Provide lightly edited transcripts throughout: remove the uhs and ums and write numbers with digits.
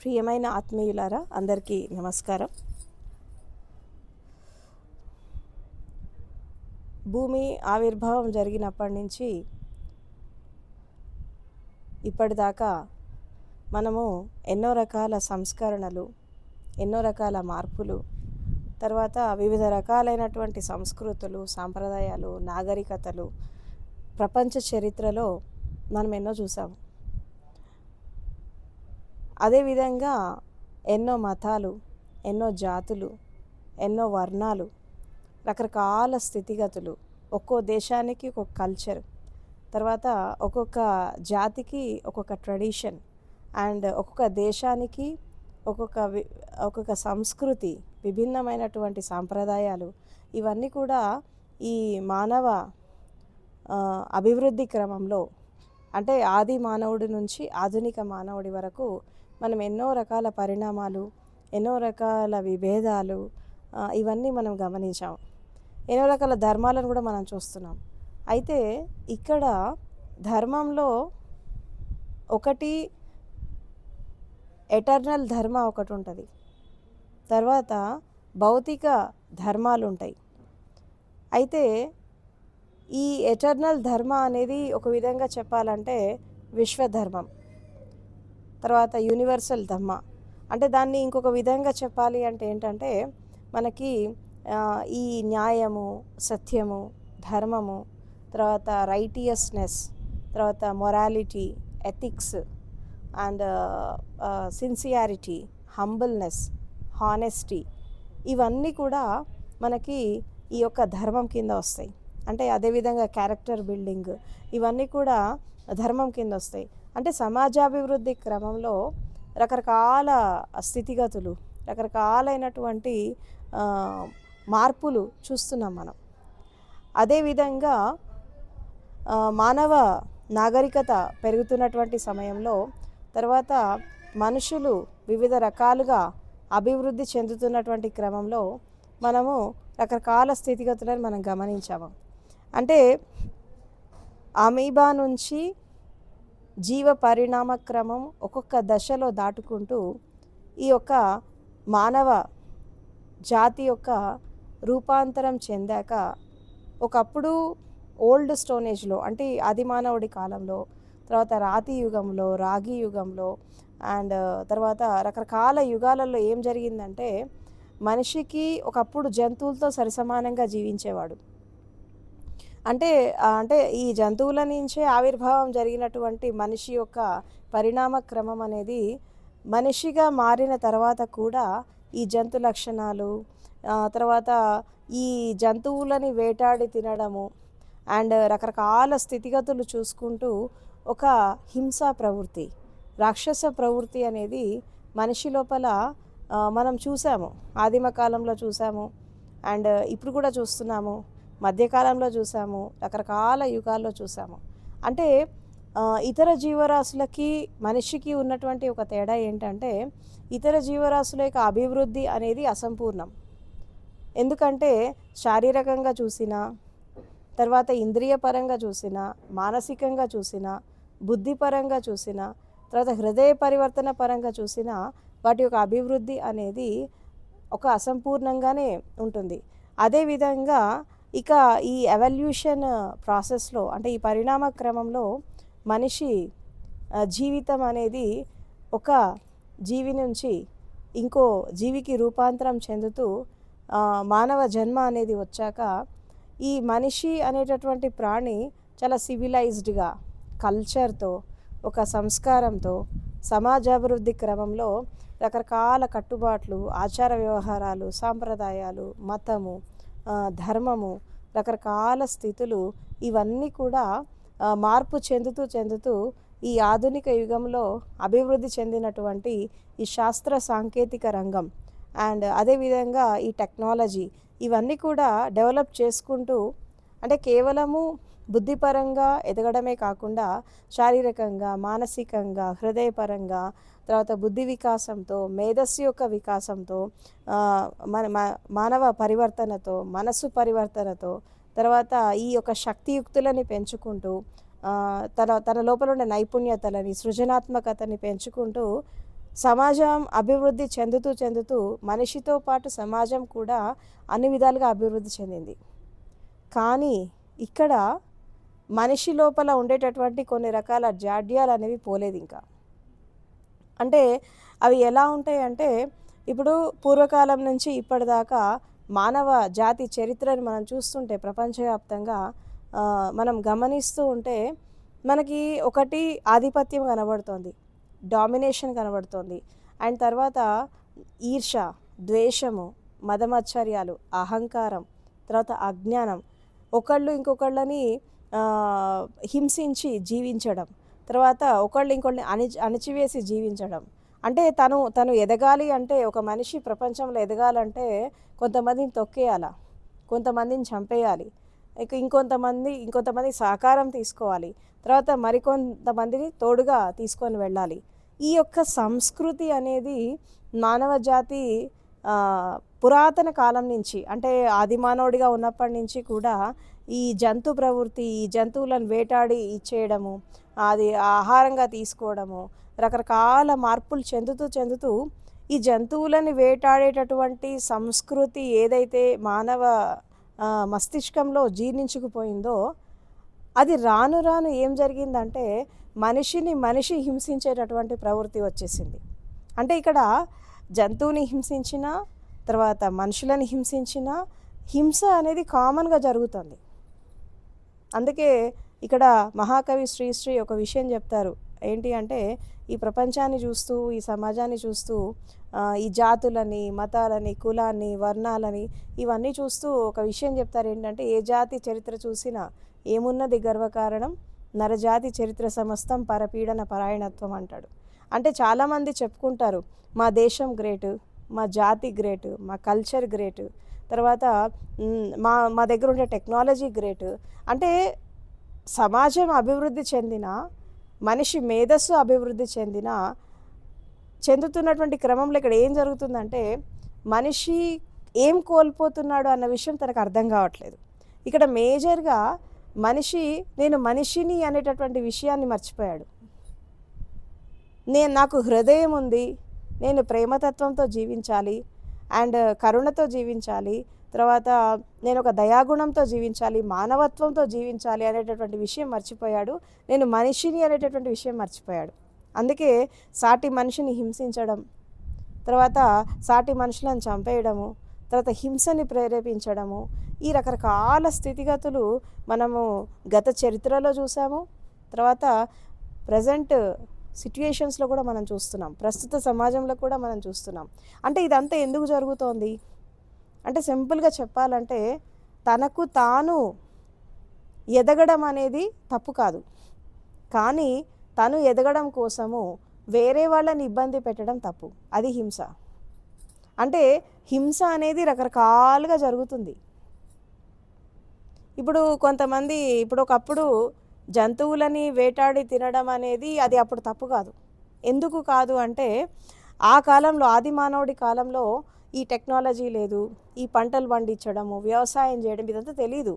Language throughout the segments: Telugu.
ప్రియమైన ఆత్మీయులారా, అందరికీ నమస్కారం. భూమి ఆవిర్భావం జరిగినప్పటి నుంచి ఇప్పటిదాకా మనము ఎన్నో రకాల సంస్కరణలు, ఎన్నో రకాల మార్పులు, తర్వాత వివిధ రకాలైనటువంటి సంస్కృతులు, సాంప్రదాయాలు, నాగరికతలు ప్రపంచ చరిత్రలో మనం ఎన్నో చూసాము. అదేవిధంగా ఎన్నో మతాలు, ఎన్నో జాతులు, ఎన్నో వర్ణాలు, రకరకాల స్థితిగతులు, ఒక్కో దేశానికి ఒక్కొక్క కల్చర్, తర్వాత ఒక్కొక్క జాతికి ఒక్కొక్క ట్రెడిషన్, అండ్ ఒక్కొక్క దేశానికి ఒక్కొక్క సంస్కృతి, విభిన్నమైనటువంటి సాంప్రదాయాలు, ఇవన్నీ కూడా ఈ మానవ అభివృద్ధి క్రమంలో, అంటే ఆది మానవుడి నుంచి ఆధునిక మానవుడి వరకు మనం ఎన్నో రకాల పరిణామాలు, ఎన్నో రకాల విభేదాలు, ఇవన్నీ మనం గమనించాం. ఎన్నో రకాల ధర్మాలను కూడా మనం చూస్తున్నాం. అయితే ఇక్కడ ధర్మంలో ఒకటి ఎటర్నల్ ధర్మ ఒకటి ఉంటుంది, తర్వాత భౌతిక ధర్మాలు ఉంటాయి. అయితే ఈ ఎటర్నల్ ధర్మ అనేది ఒక విధంగా చెప్పాలంటే విశ్వధర్మం, తర్వాత యూనివర్సల్ ధర్మ. అంటే దాన్ని ఇంకొక విధంగా చెప్పాలి అంటే ఏంటంటే మనకి ఈ న్యాయము, సత్యము, ధర్మము, తర్వాత రైటియస్నెస్, తర్వాత morality, ethics and sincerity, humbleness, honesty, ఇవన్నీ కూడా మనకి ఈ యొక్క ధర్మం కింద వస్తాయి. అంటే అదేవిధంగా క్యారెక్టర్ బిల్డింగ్, ఇవన్నీ కూడా ధర్మం కింద వస్తాయి. అంటే సమాజాభివృద్ధి క్రమంలో రకరకాల స్థితిగతులు, రకరకాలైనటువంటి మార్పులు చూస్తున్నాం మనం. అదేవిధంగా మానవ నాగరికత పెరుగుతున్నటువంటి సమయంలో, తర్వాత మనుషులు వివిధ రకాలుగా అభివృద్ధి చెందుతున్నటువంటి క్రమంలో మనము రకరకాల స్థితిగతులను మనం గమనించాము. అంటే అమీబా నుంచి జీవ పరిణామ క్రమం ఒక్కొక్క దశలో దాటుకుంటూ ఈ యొక్క మానవ జాతి యొక్క రూపాంతరం చెందాక, ఒకప్పుడు ఓల్డ్ స్టోన్ ఏజ్లో, అంటే ఆది మానవుడి కాలంలో, తర్వాత రాతి యుగంలో, రాగి యుగంలో, అండ్ తర్వాత రకరకాల యుగాలలో ఏం జరిగిందంటే మనిషికి ఒకప్పుడు జంతువులతో సరిసమానంగా జీవించేవాడు. అంటే ఈ జంతువుల నుంచే ఆవిర్భావం జరిగినటువంటి మనిషి యొక్క పరిణామ క్రమం అనేది మనిషిగా మారిన తర్వాత కూడా ఈ జంతు లక్షణాలు, తర్వాత ఈ జంతువులని వేటాడి తినడము, అండ్ రకరకాల స్థితిగతులు చూసుకుంటూ ఒక హింసా ప్రవృత్తి, రాక్షస ప్రవృత్తి అనేది మనిషి లోపల మనం చూసాము. ఆదిమ కాలంలో చూసాము, అండ్ ఇప్పుడు కూడా చూస్తున్నాము, మధ్యకాలంలో చూసాము, రకరకాల యుగాల్లో చూసాము. అంటే ఇతర జీవరాశులకి మనిషికి ఉన్నటువంటి ఒక తేడా ఏంటంటే ఇతర జీవరాశుల యొక్క అభివృద్ధి అనేది అసంపూర్ణం. ఎందుకంటే శారీరకంగా చూసినా, తర్వాత ఇంద్రియపరంగా చూసినా, మానసికంగా చూసినా, బుద్ధిపరంగా చూసినా, తర్వాత హృదయ పరివర్తన పరంగా చూసినా వాటి యొక్క అభివృద్ధి అనేది ఒక అసంపూర్ణంగానే ఉంటుంది. అదేవిధంగా ఇక ఈ ఎవల్యూషన్ ప్రాసెస్లో, అంటే ఈ పరిణామ క్రమంలో మనిషి జీవితం అనేది ఒక జీవి నుంచి ఇంకో జీవికి రూపాంతరం చెందుతూ మానవ జన్మ అనేది వచ్చాక ఈ మనిషి అనేటటువంటి ప్రాణి చాలా సివిలైజ్డ్గా, కల్చర్తో, ఒక సంస్కారంతో సమాజాభివృద్ధి క్రమంలో రకరకాల కట్టుబాట్లు, ఆచార వ్యవహారాలు, సాంప్రదాయాలు, మతము, ధర్మము, రకరకాల స్థితులు, ఇవన్నీ కూడా మార్పు చెందుతూ ఈ ఆధునిక యుగంలో అభివృద్ధి చెందినటువంటి ఈ శాస్త్ర సాంకేతిక రంగం, అండ్ అదేవిధంగా ఈ టెక్నాలజీ, ఇవన్నీ కూడా డెవలప్ చేసుకుంటూ, అంటే కేవలము బుద్ధిపరంగా ఎదగడమే కాకుండా శారీరకంగా, మానసికంగా, హృదయపరంగా, తర్వాత బుద్ధి వికాసంతో, మేధస్సు యొక్క వికాసంతో, మానవ పరివర్తనతో, మనస్సు పరివర్తనతో, తర్వాత ఈ యొక్క శక్తియుక్తులని పెంచుకుంటూ, తన లోపల ఉండే నైపుణ్యతలని, సృజనాత్మకతని పెంచుకుంటూ సమాజం అభివృద్ధి చెందుతూ చెందుతూ మనిషితో పాటు సమాజం కూడా అన్ని విధాలుగా అభివృద్ధి చెందింది. కానీ ఇక్కడ మనిషి లోపల ఉండేటటువంటి కొన్ని రకాల జాడ్యాలు అనేవి పోలేదు ఇంకా. అంటే అవి ఎలా ఉంటాయంటే, ఇప్పుడు పూర్వకాలం నుంచి ఇప్పటిదాకా మానవ జాతి చరిత్రను మనం చూస్తుంటే ప్రపంచవ్యాప్తంగా మనం గమనిస్తూ ఉంటే మనకి ఒకటి ఆధిపత్యం కనబడుతోంది, డామినేషన్ కనబడుతోంది. అండ్ తర్వాత ఈర్ష, ద్వేషము, మదమత్సర్యాలు, అహంకారం, తర్వాత అజ్ఞానం, ఒకళ్ళు ఇంకొకళ్ళని హింసించి జీవించడం, తర్వాత ఒకళ్ళు ఇంకొకళ్ళని అణిచివేసి జీవించడం. అంటే తను ఎదగాలి అంటే, ఒక మనిషి ప్రపంచంలో ఎదగాలంటే కొంతమందిని తొక్కేయాల, కొంతమందిని చంపేయాలి, ఇంకొంతమంది సహకారం తీసుకోవాలి, తర్వాత మరికొంతమందిని తోడుగా తీసుకొని వెళ్ళాలి. ఈ యొక్క సంస్కృతి అనేది మానవ జాతి పురాతన కాలం నుంచి, అంటే ఆదిమానవుడిగా ఉన్నప్పటి నుంచి కూడా ఈ జంతు ప్రవృత్తి, ఈ జంతువులను వేటాడి ఇచ్చేయడము, అది ఆహారంగా తీసుకోవడము, రకరకాల మార్పులు చెందుతూ ఈ జంతువులను వేటాడేటటువంటి సంస్కృతి ఏదైతే మానవ మస్తిష్కంలో జీర్ణించుకుపోయిందో, అది రాను రాను ఏం జరిగిందంటే మనిషి హింసించేటటువంటి ప్రవృత్తి వచ్చేసింది. అంటే ఇక్కడ జంతువుని హింసించిన తర్వాత మనుషులను హింసించిన హింస అనేది కామన్గా జరుగుతుంది. అందుకే ఇక్కడ మహాకవి శ్రీశ్రీ ఒక విషయం చెప్తారు. ఏంటి అంటే, ఈ ప్రపంచాన్ని చూస్తూ, ఈ సమాజాన్ని చూస్తూ, ఈ జాతులని, మతాలని, కులాన్ని, వర్ణాలని ఇవన్నీ చూస్తూ ఒక విషయం చెప్తారు. ఏంటంటే, ఏ జాతి చరిత్ర చూసినా ఏమున్నది గర్వకారణం, నరజాతి చరిత్ర సమస్తం పరపీడన పరాయణత్వం అంటాడు. అంటే చాలామంది చెప్పుకుంటారు, మా దేశం గ్రేటు, మా జాతి గ్రేటు, మా కల్చర్ గ్రేటు, తర్వాత మా దగ్గర ఉండే టెక్నాలజీ గ్రేటు. అంటే సమాజం అభివృద్ధి చెందిన, మనిషి మేధస్సు అభివృద్ధి చెందుతున్నటువంటి క్రమంలో ఇక్కడ ఏం జరుగుతుందంటే, మనిషి ఏం కోల్పోతున్నాడు అన్న విషయం తనకు అర్థం కావట్లేదు. ఇక్కడ మేజర్గా నేను మనిషిని అనేటటువంటి విషయాన్ని మర్చిపోయాడు. నాకు హృదయం ఉంది, నేను ప్రేమతత్వంతో జీవించాలి, అండ్ కరుణతో జీవించాలి, తర్వాత నేను ఒక దయాగుణంతో జీవించాలి, మానవత్వంతో జీవించాలి అనేటటువంటి విషయం మర్చిపోయాడు. నేను మనిషిని అనేటటువంటి విషయం మర్చిపోయాడు. అందుకే సాటి మనిషిని హింసించడం, తర్వాత సాటి మనుషులను చంపేయడము, తర్వాత హింసని ప్రేరేపించడము, ఈ రకరకాల స్థితిగతులు మనము గత చరిత్రలో చూసాము. తర్వాత ప్రజెంట్ సిట్యుయేషన్స్లో కూడా మనం చూస్తున్నాం, ప్రస్తుత సమాజంలో కూడా మనం చూస్తున్నాం. అంటే ఇదంతా ఎందుకు జరుగుతోంది అంటే, సింపుల్గా చెప్పాలంటే, తనకు తాను ఎదగడం అనేది తప్పు కాదు, కానీ తను ఎదగడం కోసము వేరే వాళ్ళని ఇబ్బంది పెట్టడం తప్పు. అది హింస. అంటే హింస అనేది రకరకాలుగా జరుగుతుంది. ఇప్పుడు ఒకప్పుడు జంతువులని వేటాడి తినడం అనేది అది అప్పుడు తప్పు కాదు. ఎందుకు కాదు అంటే, ఆ కాలంలో ఆది మానవుడి కాలంలో ఈ టెక్నాలజీ లేదు, ఈ పంటలు పండించడము, వ్యవసాయం చేయడం ఇదంతా తెలీదు.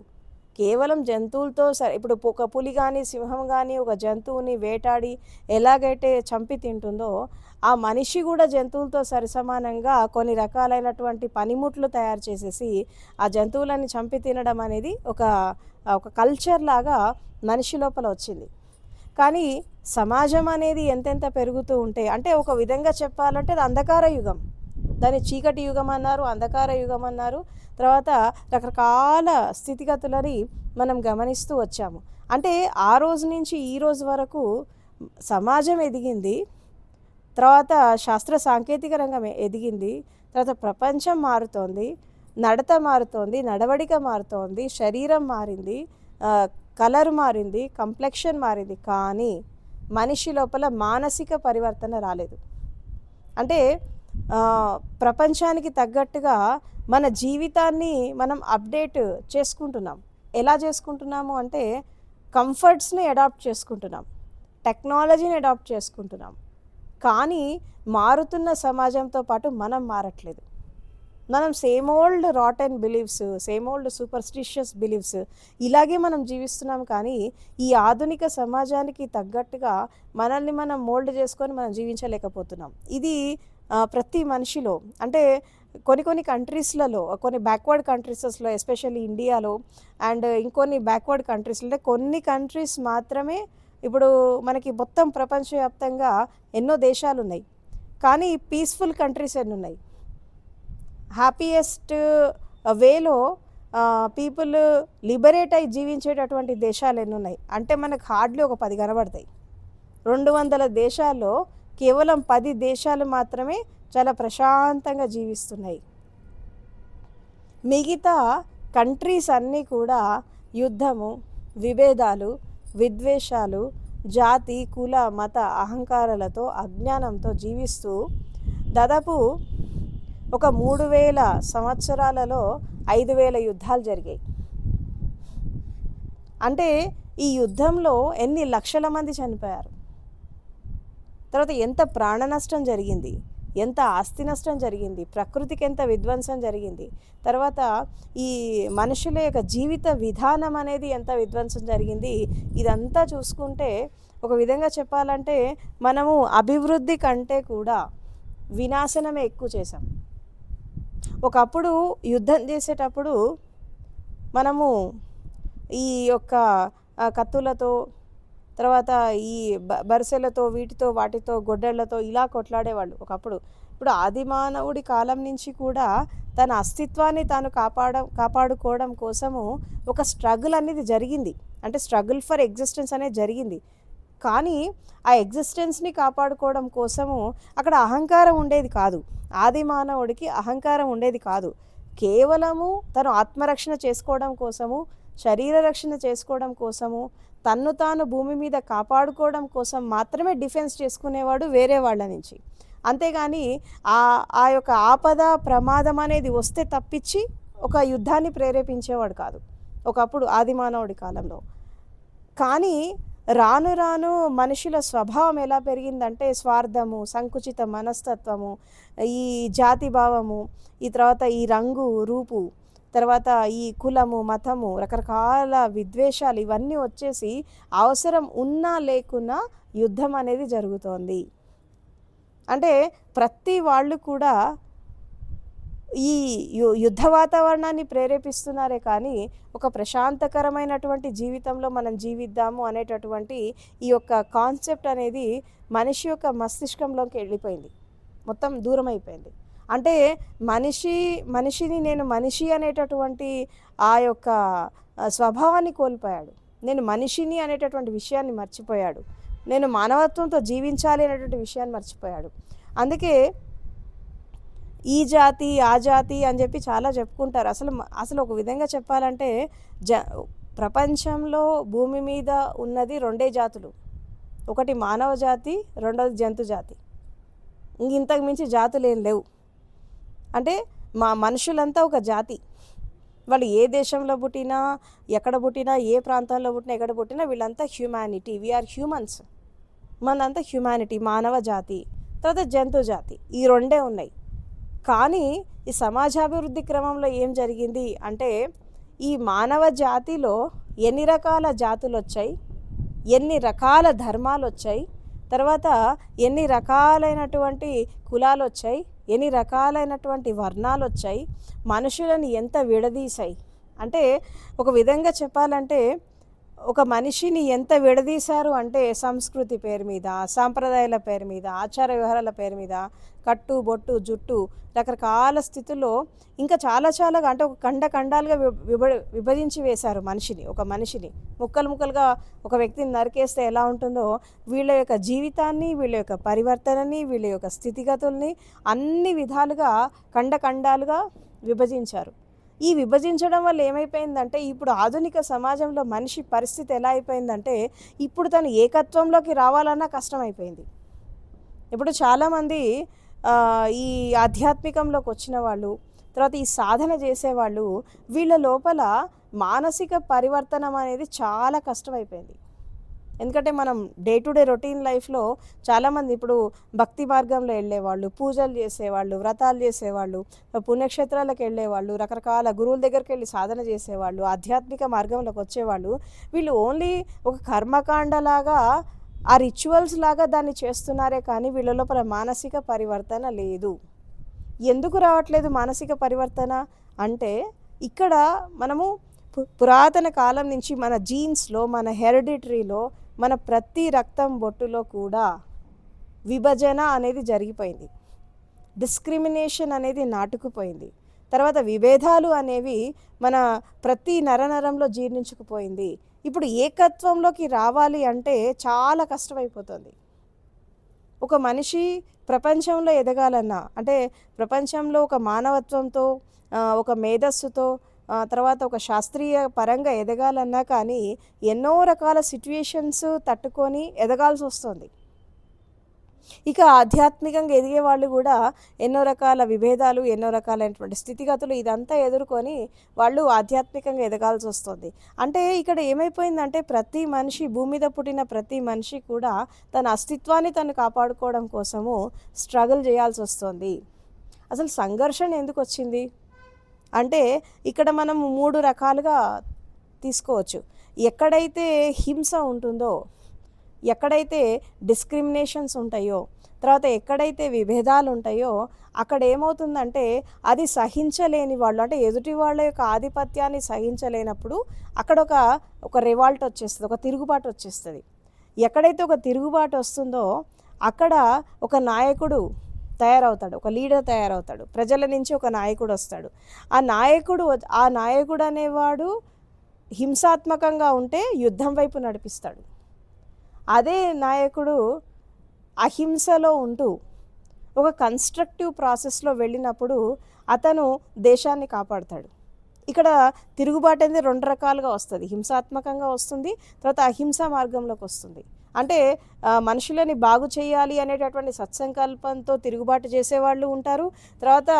కేవలం జంతువులతో ఇప్పుడు ఒక పులి కానీ, సింహం కానీ ఒక జంతువుని వేటాడి ఎలాగైతే చంపి తింటుందో, ఆ మనిషి కూడా జంతువులతో సరిసమానంగా కొన్ని రకాలైనటువంటి పనిముట్లు తయారు చేసేసి ఆ జంతువులని చంపి తినడం అనేది ఒక కల్చర్ లాగా మనిషి లోపల వచ్చింది. కానీ సమాజం అనేది ఎంతెంత పెరుగుతూ ఉంటే, అంటే ఒక విధంగా చెప్పాలంటే అది అంధకార యుగం, దాన్ని చీకటి యుగం అన్నారు, అంధకార యుగం అన్నారు. తర్వాత రకరకాల స్థితిగతులని మనం గమనిస్తూ వచ్చాము. అంటే ఆ రోజు నుంచి ఈ రోజు వరకు సమాజం ఎదిగింది, తర్వాత శాస్త్ర సాంకేతిక రంగం ఎదిగింది, తర్వాత ప్రపంచం మారుతోంది, నడత మారుతోంది, నడవడిక మారుతోంది, శరీరం మారింది, కలర్ మారింది, కంప్లెక్షన్ మారింది, కానీ మనిషి లోపల మానసిక పరివర్తన రాలేదు. అంటే ప్రపంచానికి తగ్గట్టుగా మన జీవితాన్ని మనం అప్డేట్ చేసుకుంటున్నాం. ఎలా చేసుకుంటున్నాము అంటే, కంఫర్ట్స్ని అడాప్ట్ చేసుకుంటున్నాం, టెక్నాలజీని అడాప్ట్ చేసుకుంటున్నాం, కానీ మారుతున్న సమాజంతో పాటు మనం మారట్లేదు. మనం same old rotten beliefs, same old superstitious beliefs ఇలాగే మనం జీవిస్తున్నాం. కానీ ఈ ఆధునిక సమాజానికి తగ్గట్టుగా మనల్ని మనం మోల్డ్ చేసుకొని మనం జీవించలేకపోతున్నాం. ఇది ప్రతి మనిషిలో, అంటే కొన్ని కొన్ని కంట్రీస్లలో, కొన్ని బ్యాక్వర్డ్ కంట్రీసెస్లో, ఎస్పెషల్లీ ఇండియాలో అండ్ ఇంకొన్ని బ్యాక్వర్డ్ కంట్రీస్లో, అంటే కొన్ని కంట్రీస్ మాత్రమే ఇప్పుడు మనకి మొత్తం ప్రపంచవ్యాప్తంగా ఎన్నో దేశాలు ఉన్నాయి. కానీ పీస్ఫుల్ కంట్రీస్ ఎన్ని ఉన్నాయి? హ్యాపీయెస్ట్ వేలో పీపుల్ లిబరేట్ అయి జీవించేటటువంటి దేశాలు ఎన్ని ఉన్నాయి అంటే మనకు హార్డ్లీ ఒక 10 కనబడతాయి. 200 దేశాల్లో కేవలం 10 దేశాలు మాత్రమే చాలా ప్రశాంతంగా జీవిస్తున్నాయి. మిగతా కంట్రీస్ అన్నీ కూడా యుద్ధము, విభేదాలు, విద్వేషాలు, జాతి, కుల, మత అహంకారాలతో, అజ్ఞానంతో జీవిస్తూ దాదాపు ఒక 3000 సంవత్సరాలలో 5000 యుద్ధాలు జరిగాయి. అంటే ఈ యుద్ధంలో ఎన్ని లక్షల మంది చనిపోయారు, తర్వాత ఎంత ప్రాణ నష్టం జరిగింది, ఎంత ఆస్తి నష్టం జరిగింది, ప్రకృతికి ఎంత విధ్వంసం జరిగింది, తర్వాత ఈ మనుషుల యొక్క జీవిత విధానం అనేది ఎంత విధ్వంసం జరిగింది. ఇదంతా చూసుకుంటే ఒక విధంగా చెప్పాలంటే మనము అభివృద్ధి కంటే కూడా వినాశనమే ఎక్కువ చేసాం. ఒకప్పుడు యుద్ధం చేసేటప్పుడు మనము ఈ యొక్క కత్తులతో, తర్వాత ఈ బరిసెలతో, వీటితో వాటితో గొడ్డళ్లతో ఇలా కొట్లాడేవాళ్ళు ఒకప్పుడు. ఇప్పుడు ఆదిమానవుడి కాలం నుంచి కూడా తన అస్తిత్వాన్ని తాను కాపాడుకోవడం కోసము ఒక స్ట్రగుల్ అనేది జరిగింది. అంటే స్ట్రగుల్ ఫర్ ఎగ్జిస్టెన్స్ అనేది జరిగింది. కానీ ఆ ఎగ్జిస్టెన్స్ని కాపాడుకోవడం కోసము అక్కడ అహంకారం ఉండేది కాదు. ఆది మానవుడికి అహంకారం ఉండేది కాదు. కేవలము తను ఆత్మరక్షణ చేసుకోవడం కోసము, శరీర రక్షణ చేసుకోవడం కోసము, తన్ను తాను భూమి మీద కాపాడుకోవడం కోసం మాత్రమే డిఫెన్స్ చేసుకునేవాడు వేరే వాళ్ళ నుంచి. అంతేగాని ఆ యొక్క ఆపద ప్రమాదం అనేది వస్తే తప్పించి ఒక యుద్ధాన్ని ప్రేరేపించేవాడు కాదు ఒకప్పుడు ఆది మానవుడి కాలంలో. కానీ రాను రాను మనుషుల స్వభావం ఎలా పెరిగిందంటే స్వార్థము, సంకుచిత మనస్తత్వము, ఈ జాతి భావము, ఈ తర్వాత ఈ రంగు రూపు, తర్వాత ఈ కులము, మతము, రకరకాల విద్వేషాలు ఇవన్నీ వచ్చేసి అవసరం ఉన్నా లేకున్నా యుద్ధం అనేది జరుగుతోంది. అంటే ప్రతి వాళ్ళు కూడా ఈ యుద్ధ వాతావరణాన్ని ప్రేరేపిస్తున్నారే కానీ ఒక ప్రశాంతకరమైనటువంటి జీవితంలో మనం జీవిద్దాము అనేటటువంటి ఈ యొక్క కాన్సెప్ట్ అనేది మనిషి యొక్క మస్తిష్కంలోకి వెళ్ళిపోయింది, మొత్తం దూరం అయిపోయింది. అంటే మనిషిని నేను మనిషి అనేటటువంటి ఆ యొక్క స్వభావాన్ని కోల్పోయాడు. నేను మనిషిని అనేటటువంటి విషయాన్ని మర్చిపోయాడు. నేను మానవత్వంతో జీవించాలి అనేటువంటి విషయాన్ని మర్చిపోయాడు. అందుకే ఈ జాతి ఆ జాతి అని చెప్పి చాలా చెప్పుకుంటారు. అసలు ఒక విధంగా చెప్పాలంటే ప్రపంచంలో భూమి మీద ఉన్నది 2 జాతులు. ఒకటి మానవ జాతి, రెండోది జంతు జాతి. ఇంతకు మించి జాతులు ఏం లేవు. అంటే మనుషులంతా ఒక జాతి. వాళ్ళు ఏ దేశంలో పుట్టినా, ఎక్కడ పుట్టినా, ఏ ప్రాంతాల్లో పుట్టినా, ఎక్కడ పుట్టినా వీళ్ళంతా హ్యూమానిటీ. We are humans. మనంతా హ్యూమానిటీ, మానవ జాతి, తర్వాత జంతు జాతి, ఈ 2 ఉన్నాయి. కానీ ఈ సమాజాభివృద్ధి క్రమంలో ఏం జరిగింది అంటే ఈ మానవ జాతిలో ఎన్ని రకాల జాతులు వచ్చాయి, ఎన్ని రకాల ధర్మాలు వచ్చాయి, తర్వాత ఎన్ని రకాలైనటువంటి కులాలు వచ్చాయి, ఎన్ని రకాలైనటువంటి వర్ణాలు వచ్చాయి, మనుషులను ఎంత విడదీశాయి. అంటే ఒక విధంగా చెప్పాలంటే ఒక మనిషిని ఎంత విడదీశారు అంటే సంస్కృతి పేరు మీద, సాంప్రదాయాల పేరు మీద, ఆచార వ్యవహారాల పేరు మీద, కట్టు బొట్టు జుట్టు, రకరకాల స్థితుల్లో ఇంకా చాలా అంటే ఒక ఖండాలుగా విభజించి వేశారు మనిషిని. ఒక మనిషిని ముక్కలుగా ఒక వ్యక్తిని నరికేస్తే ఎలా ఉంటుందో వీళ్ళ యొక్క జీవితాన్ని, వీళ్ళ యొక్క పరివర్తనని, వీళ్ళ యొక్క స్థితిగతుల్ని అన్ని విధాలుగా ఖండాలుగా విభజించారు. ఈ విభజించడం వల్ల ఏమైపోయిందంటే ఇప్పుడు ఆధునిక సమాజంలో మనిషి పరిస్థితి ఎలా అయిపోయిందంటే ఇప్పుడు తను ఏకత్వంలోకి రావాలన్నా కష్టమైపోయింది. ఇప్పుడు చాలామంది ఈ ఆధ్యాత్మికంలోకి వచ్చిన వాళ్ళు, తర్వాత ఈ సాధన చేసేవాళ్ళు, వీళ్ళ లోపల మానసిక పరివర్తనం అనేది చాలా కష్టమైపోయింది. ఎందుకంటే మనం డే టు డే రొటీన్ లైఫ్లో చాలామంది ఇప్పుడు భక్తి మార్గంలో వెళ్ళేవాళ్ళు, పూజలు చేసేవాళ్ళు, వ్రతాలు చేసేవాళ్ళు, పుణ్యక్షేత్రాలకు వెళ్ళేవాళ్ళు, రకరకాల గురువుల దగ్గరికి వెళ్ళి సాధన చేసేవాళ్ళు, ఆధ్యాత్మిక మార్గంలోకి వచ్చేవాళ్ళు. వీళ్ళు ఓన్లీ ఒక కర్మకాండలాగా ఆ రిచువల్స్ లాగా దాన్ని చేస్తున్నారే కానీ వీళ్ళ లోపల మానసిక పరివర్తన లేదు. ఎందుకు రావట్లేదు మానసిక పరివర్తన అంటే, ఇక్కడ మనము పురాతన కాలం నుంచి మన జీన్స్లో, మన హెరిడిటరీలో, మన ప్రతి రక్తం బొట్టులో కూడా విభజన అనేది జరిగిపోయింది. డిస్క్రిమినేషన్ అనేది నాటుకుపోయింది. తర్వాత విభేదాలు అనేవి మన ప్రతి నరనరంలో జీర్ణించుకుపోయింది. ఇప్పుడు ఏకత్వంలోకి రావాలి అంటే చాలా కష్టమైపోతుంది. ఒక మనిషి ప్రపంచంలో ఎదగాలన్నా, అంటే ప్రపంచంలో ఒక మానవత్వంతో, ఒక మేధస్సుతో, తర్వాత ఒక శాస్త్రీయ పరంగా ఎదగాలన్నా కానీ ఎన్నో రకాల సిట్యుయేషన్స్ తట్టుకొని ఎదగాల్సి వస్తుంది. ఇక ఆధ్యాత్మికంగా ఎదిగే వాళ్ళు కూడా ఎన్నో రకాల విభేదాలు, ఎన్నో రకాలైనటువంటి స్థితిగతులు ఇదంతా ఎదుర్కొని వాళ్ళు ఆధ్యాత్మికంగా ఎదగాల్సి వస్తుంది. అంటే ఇక్కడ ఏమైపోయిందంటే ప్రతి మనిషి, భూమి మీద పుట్టిన ప్రతి మనిషి కూడా తన అస్తిత్వాన్ని తను కాపాడుకోవడం కోసము స్ట్రగుల్ చేయాల్సి వస్తుంది. అసలు సంఘర్షణ ఎందుకు వచ్చింది అంటే ఇక్కడ మనం 3 రకాలుగా తీసుకోవచ్చు. ఎక్కడైతే హింస ఉంటుందో, ఎక్కడైతే డిస్క్రిమినేషన్స్ ఉంటాయో, తర్వాత ఎక్కడైతే విభేదాలు ఉంటాయో అక్కడ ఏమవుతుందంటే అది సహించలేని వాళ్ళు, అంటే ఎదుటి వాళ్ళ యొక్క ఆధిపత్యాన్ని సహించలేనప్పుడు అక్కడ ఒక రివాల్ట్ వచ్చేస్తుంది, ఒక తిరుగుబాటు వచ్చేస్తుంది. ఎక్కడైతే ఒక తిరుగుబాటు వస్తుందో అక్కడ ఒక నాయకుడు తయారవుతాడు, ఒక లీడర్ తయారవుతాడు, ప్రజల నుంచి ఒక నాయకుడు వస్తాడు. ఆ నాయకుడు అనేవాడు హింసాత్మకంగా ఉంటే యుద్ధం వైపు నడిపిస్తాడు. అదే నాయకుడు అహింసలో ఉంటూ ఒక కన్స్ట్రక్టివ్ ప్రాసెస్లో వెళ్ళినప్పుడు అతను దేశాన్ని కాపాడుతాడు. ఇక్కడ తిరుగుబాటు అనేది 2 రకాలుగా వస్తుంది. హింసాత్మకంగా వస్తుంది, తర్వాత అహింసా మార్గంలోకి వస్తుంది. అంటే మనుషులని బాగు చేయాలి అనేటటువంటి సత్సంకల్పంతో తిరుగుబాటు చేసేవాళ్ళు ఉంటారు. తర్వాత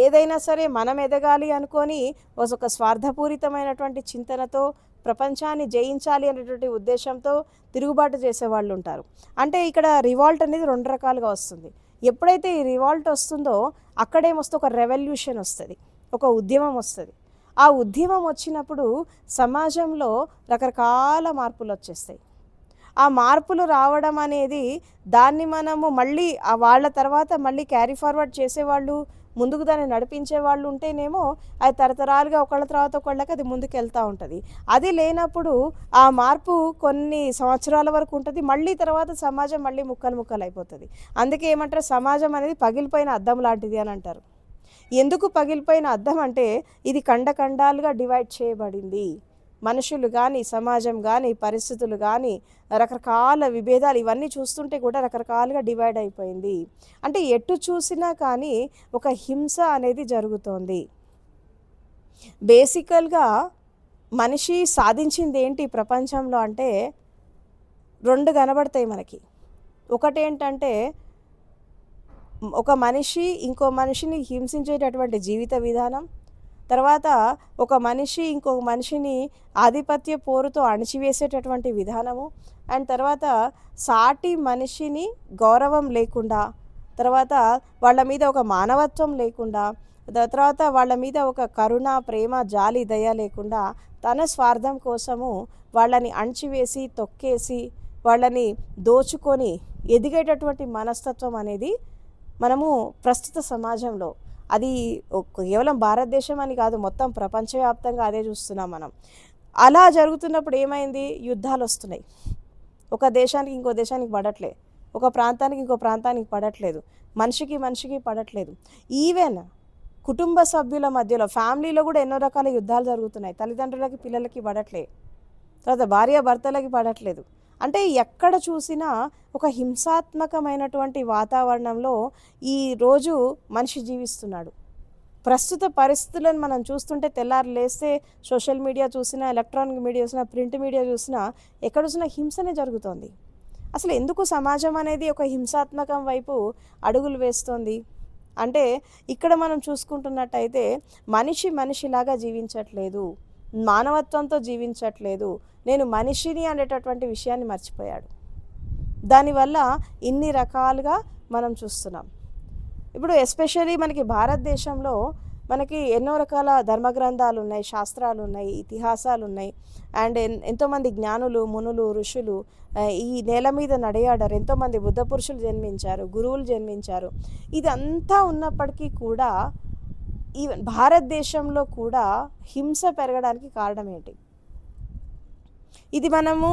ఏదైనా సరే మనం ఎదగాలి అనుకొని ఒక స్వార్థపూరితమైనటువంటి చింతనతో ప్రపంచాన్ని జయించాలి అనేటువంటి ఉద్దేశంతో తిరుగుబాటు చేసేవాళ్ళు ఉంటారు. అంటే ఇక్కడ రివాల్ట్ అనేది 2 రకాలుగా వస్తుంది. ఎప్పుడైతే ఈ రివాల్ట్ వస్తుందో అక్కడేమొస్తుంది, ఒక రెవల్యూషన్ వస్తుంది, ఒక ఉద్యమం వస్తుంది. ఆ ఉద్యమం వచ్చినప్పుడు సమాజంలో రకరకాల మార్పులు వచ్చేస్తాయి. ఆ మార్పులు రావడం అనేది దాన్ని మనము మళ్ళీ వాళ్ళ తర్వాత మళ్ళీ క్యారీ ఫార్వర్డ్ చేసేవాళ్ళు, ముందుకు దాన్ని నడిపించే వాళ్ళు ఉంటేనేమో అది తరతరాలుగా ఒకళ్ళ తర్వాత ఒకళ్ళకి అది ముందుకు వెళ్తూ ఉంటుంది. అది లేనప్పుడు ఆ మార్పు కొన్ని సంవత్సరాల వరకు ఉంటుంది, మళ్ళీ తర్వాత సమాజం మళ్ళీ ముక్కలు ముక్కలు అయిపోతుంది. అందుకే ఏమంటారు, సమాజం అనేది పగిలిపోయిన అద్దం లాంటిది అని అంటారు. ఎందుకు పగిలిపోయిన అద్దం అంటే ఇది ఖండాలుగా డివైడ్ చేయబడింది. మనుషులు కానీ, సమాజం కానీ, పరిస్థితులు కానీ, రకరకాల విభేదాలు ఇవన్నీ చూస్తుంటే కూడా రకరకాలుగా డివైడ్ అయిపోయింది. అంటే ఎటు చూసినా కానీ ఒక హింస అనేది జరుగుతోంది. బేసికల్గా మనిషి సాధించింది ఏంటి ప్రపంచంలో అంటే 2 కనబడతాయి మనకి. ఒకటేంటంటే ఒక మనిషి ఇంకో మనిషిని హింసించేటటువంటి జీవిత విధానం, తర్వాత ఒక మనిషి ఇంకొక మనిషిని ఆధిపత్య పోరుతో అణిచివేసేటటువంటి విధానము, అండ్ తర్వాత సాటి మనిషిని గౌరవం లేకుండా, తర్వాత వాళ్ళ మీద ఒక మానవత్వం లేకుండా, తర్వాత వాళ్ళ మీద ఒక కరుణ, ప్రేమ, జాలి, దయ లేకుండా తన స్వార్థం కోసము వాళ్ళని అణిచివేసి, తొక్కేసి, వాళ్ళని దోచుకొని ఎదిగేటటువంటి మనస్తత్వం అనేది మనము ప్రస్తుత సమాజంలో, అది కేవలం భారతదేశం అని కాదు, మొత్తం ప్రపంచవ్యాప్తంగా అదే చూస్తున్నాం మనం. అలా జరుగుతున్నప్పుడు ఏమైంది, యుద్ధాలు వస్తున్నాయి. ఒక దేశానికి ఇంకో దేశానికి పడట్లేదు, ఒక ప్రాంతానికి ఇంకో ప్రాంతానికి పడట్లేదు, మనిషికి పడట్లేదు. ఈవెన్ కుటుంబ సభ్యుల మధ్యలో, ఫ్యామిలీలో కూడా ఎన్నో రకాల యుద్ధాలు జరుగుతున్నాయి. తల్లిదండ్రులకి పిల్లలకి పడట్లేదు, తర్వాత భార్య భర్తలకి పడట్లేదు. అంటే ఎక్కడ చూసినా ఒక హింసాత్మకమైనటువంటి వాతావరణంలో ఈరోజు మనిషి జీవిస్తున్నాడు. ప్రస్తుత పరిస్థితులను మనం చూస్తుంటే తెల్లారు లేస్తే సోషల్ మీడియా చూసినా, ఎలక్ట్రానిక్ మీడియా చూసినా, ప్రింట్ మీడియా చూసినా ఎక్కడ చూసినా హింసనే జరుగుతోంది. అసలు ఎందుకు సమాజం అనేది ఒక హింసాత్మకం వైపు అడుగులు వేస్తోంది అంటే, ఇక్కడ మనం చూసుకుంటున్నట్టయితే మనిషిలాగా జీవించట్లేదు, మానవత్వంతో జీవించట్లేదు, నేను మనిషిని అనేటటువంటి విషయాన్ని మర్చిపోయాడు. దానివల్ల ఇన్ని రకాలుగా మనం చూస్తున్నాం. ఇప్పుడు ఎస్పెషల్లీ మనకి భారతదేశంలో మనకి ఎన్నో రకాల ధర్మగ్రంథాలు ఉన్నాయి, శాస్త్రాలు ఉన్నాయి, ఇతిహాసాలు ఉన్నాయి. అండ్ ఎంతోమంది జ్ఞానులు, మునులు, ఋషులు ఈ నేల మీద నడయాడారు. ఎంతోమంది బుద్ధ పురుషులు జన్మించారు, గురువులు జన్మించారు. ఇదంతా ఉన్నప్పటికీ కూడా ఈవెన్ భారతదేశంలో కూడా హింస పెరగడానికి కారణం ఏంటి? ఇది మనము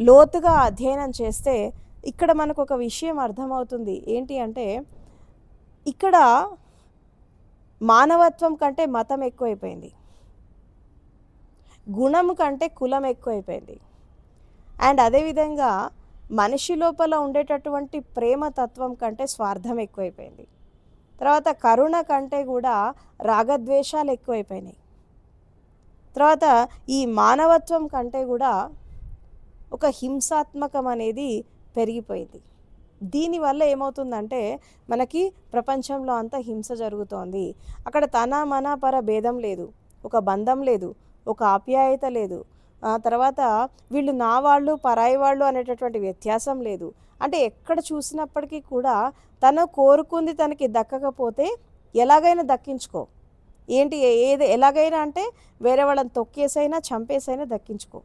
లోతుగా అధ్యయనం చేస్తే ఇక్కడ మనకు ఒక విషయం అర్థమవుతుంది. ఏంటి అంటే, ఇక్కడ మానవత్వం కంటే మతం ఎక్కువైపోయింది, గుణం కంటే కులం ఎక్కువైపోయింది. అండ్ అదేవిధంగా మనిషి లోపల ఉండేటటువంటి ప్రేమ తత్వం కంటే స్వార్థం ఎక్కువైపోయింది. తర్వాత కరుణ కంటే కూడా రాగద్వేషాలు ఎక్కువైపోయినాయి. తర్వాత ఈ మానవత్వం కంటే కూడా ఒక హింసాత్మకం అనేది పెరిగిపోయింది. దీనివల్ల ఏమవుతుందంటే మనకి ప్రపంచంలో అంతా హింస జరుగుతోంది. అక్కడ తన మన పర భేదం లేదు, ఒక బంధం లేదు, ఒక ఆప్యాయత లేదు. తర్వాత వీళ్ళు నా వాళ్ళు పరాయి వాళ్ళు అనేటటువంటి వ్యత్యాసం లేదు. అంటే ఎక్కడ చూసినప్పటికీ కూడా తను కోరుకుంది తనకి దక్కకపోతే ఎలాగైనా దక్కించుకో, ఏంటి ఏది ఎలాగైనా అంటే వేరే వాళ్ళని తొక్కేసైనా చంపేసైనా దక్కించుకో.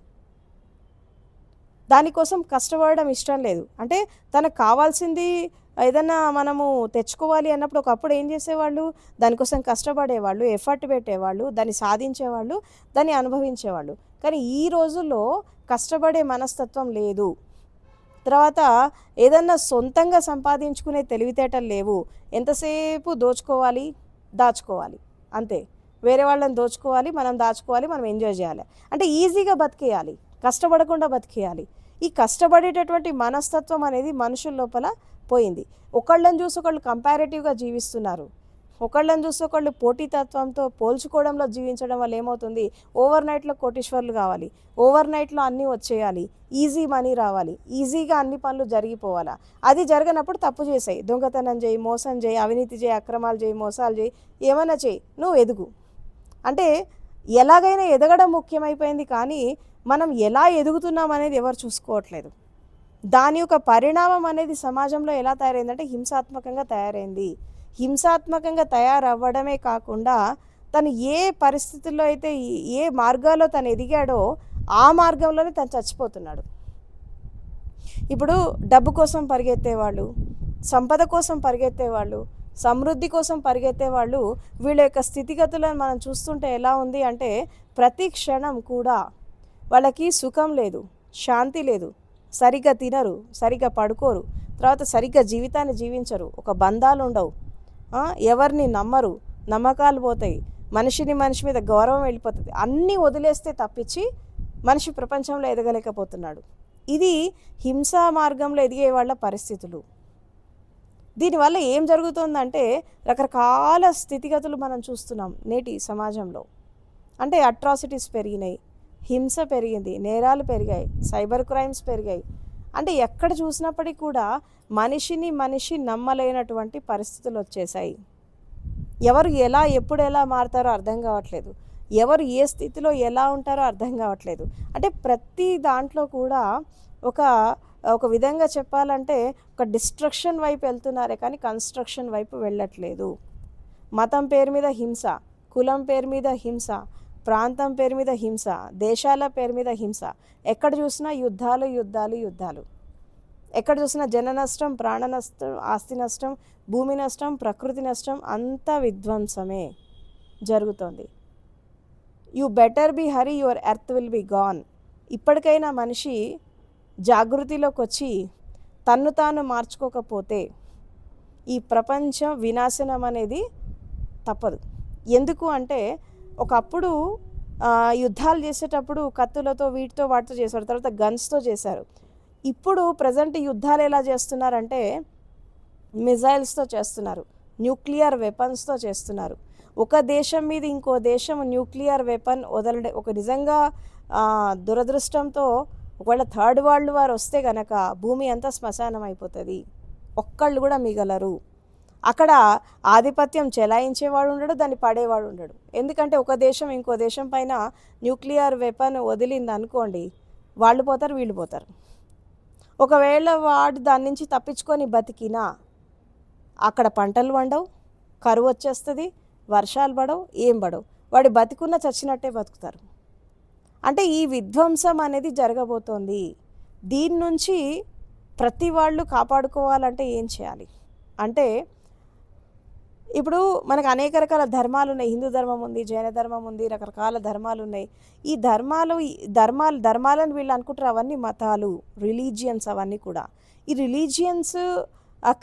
దానికోసం కష్టపడడం ఇష్టం లేదు. అంటే తనకు కావాల్సింది ఏదన్నా మనము తెచ్చుకోవాలి అన్నప్పుడు ఒకప్పుడు ఏం చేసేవాళ్ళు? దానికోసం కష్టపడేవాళ్ళు, ఎఫర్ట్ పెట్టేవాళ్ళు, దాన్ని సాధించేవాళ్ళు, దాన్ని అనుభవించేవాళ్ళు. కానీ ఈ రోజుల్లో కష్టపడే మనస్తత్వం లేదు. తర్వాత ఏదన్నా సొంతంగా సంపాదించుకునే తెలివితేటలు లేవు. ఎంతసేపు దోచుకోవాలి, దాచుకోవాలి, అంతే. వేరే వాళ్ళని దోచుకోవాలి, మనం దాచుకోవాలి, మనం ఎంజాయ్ చేయాలి. అంటే ఈజీగా బతికేయాలి, కష్టపడకుండా బతికేయాలి. ఈ కష్టపడేటటువంటి మనస్తత్వం అనేది మనుషుల లోపల పోయింది. ఒకళ్ళని చూసి ఒకళ్ళు కంపారేటివ్గా జీవిస్తున్నారు. ఒకళ్ళని చూసి ఒకళ్ళు పోటీతత్వంతో పోల్చుకోవడంలో జీవించడం వల్ల ఏమవుతుంది? ఓవర్ నైట్లో కోటీశ్వర్లు కావాలి, ఓవర్ నైట్లో అన్నీ వచ్చేయాలి, ఈజీ మనీ రావాలి, ఈజీగా అన్ని పనులు జరిగిపోవాలా. అది జరగనప్పుడు తప్పు చేసాయి, దొంగతనం చేయి, మోసం చేయి, అవినీతి చేయి, అక్రమాలు చేయి, మోసాలు చేయి, ఏమైనా చేయి, నువ్వు ఎదుగు. అంటే ఎలాగైనా ఎదగడం ముఖ్యమైపోయింది, కానీ మనం ఎలా ఎదుగుతున్నాం అనేది ఎవరు చూసుకోవట్లేదు. దాని యొక్క పరిణామం అనేది సమాజంలో ఎలా తయారైందంటే హింసాత్మకంగా తయారైంది. హింసాత్మకంగా తయారవ్వడమే కాకుండా తను ఏ పరిస్థితుల్లో అయితే ఏ మార్గాల్లో తను ఎదిగాడో ఆ మార్గంలోనే తను చచ్చిపోతున్నాడు. ఇప్పుడు డబ్బు కోసం పరిగెత్తేవాళ్ళు, సంపద కోసం పరిగెత్తేవాళ్ళు, సమృద్ధి కోసం పరిగెత్తేవాళ్ళు, వీళ్ళ యొక్క స్థితిగతులను మనం చూస్తుంటే ఎలా ఉంది అంటే ప్రతి క్షణం కూడా వాళ్ళకి సుఖం లేదు, శాంతి లేదు, సరిగ్గా తినరు, సరిగ్గా పడుకోరు, తర్వాత సరిగ్గా జీవితాన్ని జీవించరు, ఒక బంధాలు ఉండవు, ఎవరిని నమ్మరు, నమ్మకాలు పోతాయి, మనిషి మీద గౌరవం వెళ్ళిపోతుంది. అన్నీ వదిలేస్తే తప్పించి మనిషి ప్రపంచంలో ఎదగలేకపోతున్నాడు. ఇది హింసా మార్గంలో ఎదిగే వాళ్ళ పరిస్థితులు. దీనివల్ల ఏం జరుగుతుందంటే రకరకాల స్థితిగతులు మనం చూస్తున్నాం నేటి సమాజంలో. అంటే అట్రాసిటీస్ పెరిగినాయి, హింస పెరిగింది, నేరాలు పెరిగాయి, సైబర్ క్రైమ్స్ పెరిగాయి. అంటే ఎక్కడ చూసినప్పటికీ కూడా మనిషి నమ్మలేనటువంటి పరిస్థితులు వచ్చేసాయి. ఎవరు ఎలా ఎప్పుడు ఎలా మారుతారో అర్థం కావట్లేదు, ఎవరు ఏ స్థితిలో ఎలా ఉంటారో అర్థం కావట్లేదు. అంటే ప్రతి దాంట్లో కూడా ఒక విధంగా చెప్పాలంటే ఒక డిస్ట్రక్షన్ వైపు వెళ్తున్నారే కానీ కన్స్ట్రక్షన్ వైపు వెళ్ళట్లేదు. మతం పేరు మీద హింస, కులం పేరు మీద హింస, ప్రాంతం పేరు మీద హింస, దేశాల పేరు మీద హింస. ఎక్కడ చూసినా యుద్ధాలు యుద్ధాలు యుద్ధాలు. ఎక్కడ చూసినా జన నష్టం, ప్రాణ నష్టం, ఆస్తి నష్టం, భూమి నష్టం, ప్రకృతి నష్టం, అంతా విధ్వంసమే జరుగుతోంది. You better be hurry, your earth will be gone. ఇప్పటికైనా మనిషి జాగృతిలోకి వచ్చి తన్ను తాను మార్చుకోకపోతే ఈ ప్రపంచం వినాశనం అనేది తప్పదు. ఎందుకు అంటే ఒకప్పుడు యుద్ధాలు చేసేటప్పుడు కత్తులతో వీటితో వాటితో చేశారు, తర్వాత గన్స్తో చేశారు. ఇప్పుడు ప్రజెంట్ యుద్ధాలు ఎలా చేస్తున్నారంటే మిజైల్స్తో చేస్తున్నారు, న్యూక్లియర్ వెపన్స్తో చేస్తున్నారు. ఒక దేశం మీద ఇంకో దేశం న్యూక్లియర్ వెపన్ ఒక నిజంగా దురదృష్టంతో ఒకవేళ థర్డ్ వరల్డ్ వార్ వస్తే కనుక భూమి అంతా శ్మశానం అయిపోతుంది, ఒక్కళ్ళు కూడా మిగలరు. అక్కడ ఆధిపత్యం చెలాయించేవాడు ఉండడు, దాన్ని పడేవాడు ఉండడు. ఎందుకంటే ఒక దేశం ఇంకో దేశం పైన న్యూక్లియర్ వెపన్ వదిలింది అనుకోండి, వాళ్ళు పోతారు, వీళ్ళు పోతారు. ఒకవేళ వాడు దాని నుంచి తప్పించుకొని బతికినా అక్కడ పంటలు వండవు, కరువు వచ్చేస్తుంది, వర్షాలు పడవు, ఏం పడవు. వాడు బతికున్న చచ్చినట్టే బతుకుతారు. అంటే ఈ విధ్వంసం అనేది జరగబోతోంది. దీని నుంచి ప్రతి వాళ్ళు కాపాడుకోవాలంటే ఏం చేయాలి అంటే, ఇప్పుడు మనకు అనేక రకాల ధర్మాలు ఉన్నాయి. హిందూ ధర్మం ఉంది, జైన ధర్మం ఉంది, రకరకాల ధర్మాలు ఉన్నాయి. ఈ ధర్మాలను వీళ్ళు అనుకుంటారు అవన్నీ మతాలు, రిలీజియన్స్ అవన్నీ కూడా. ఈ రిలీజియన్స్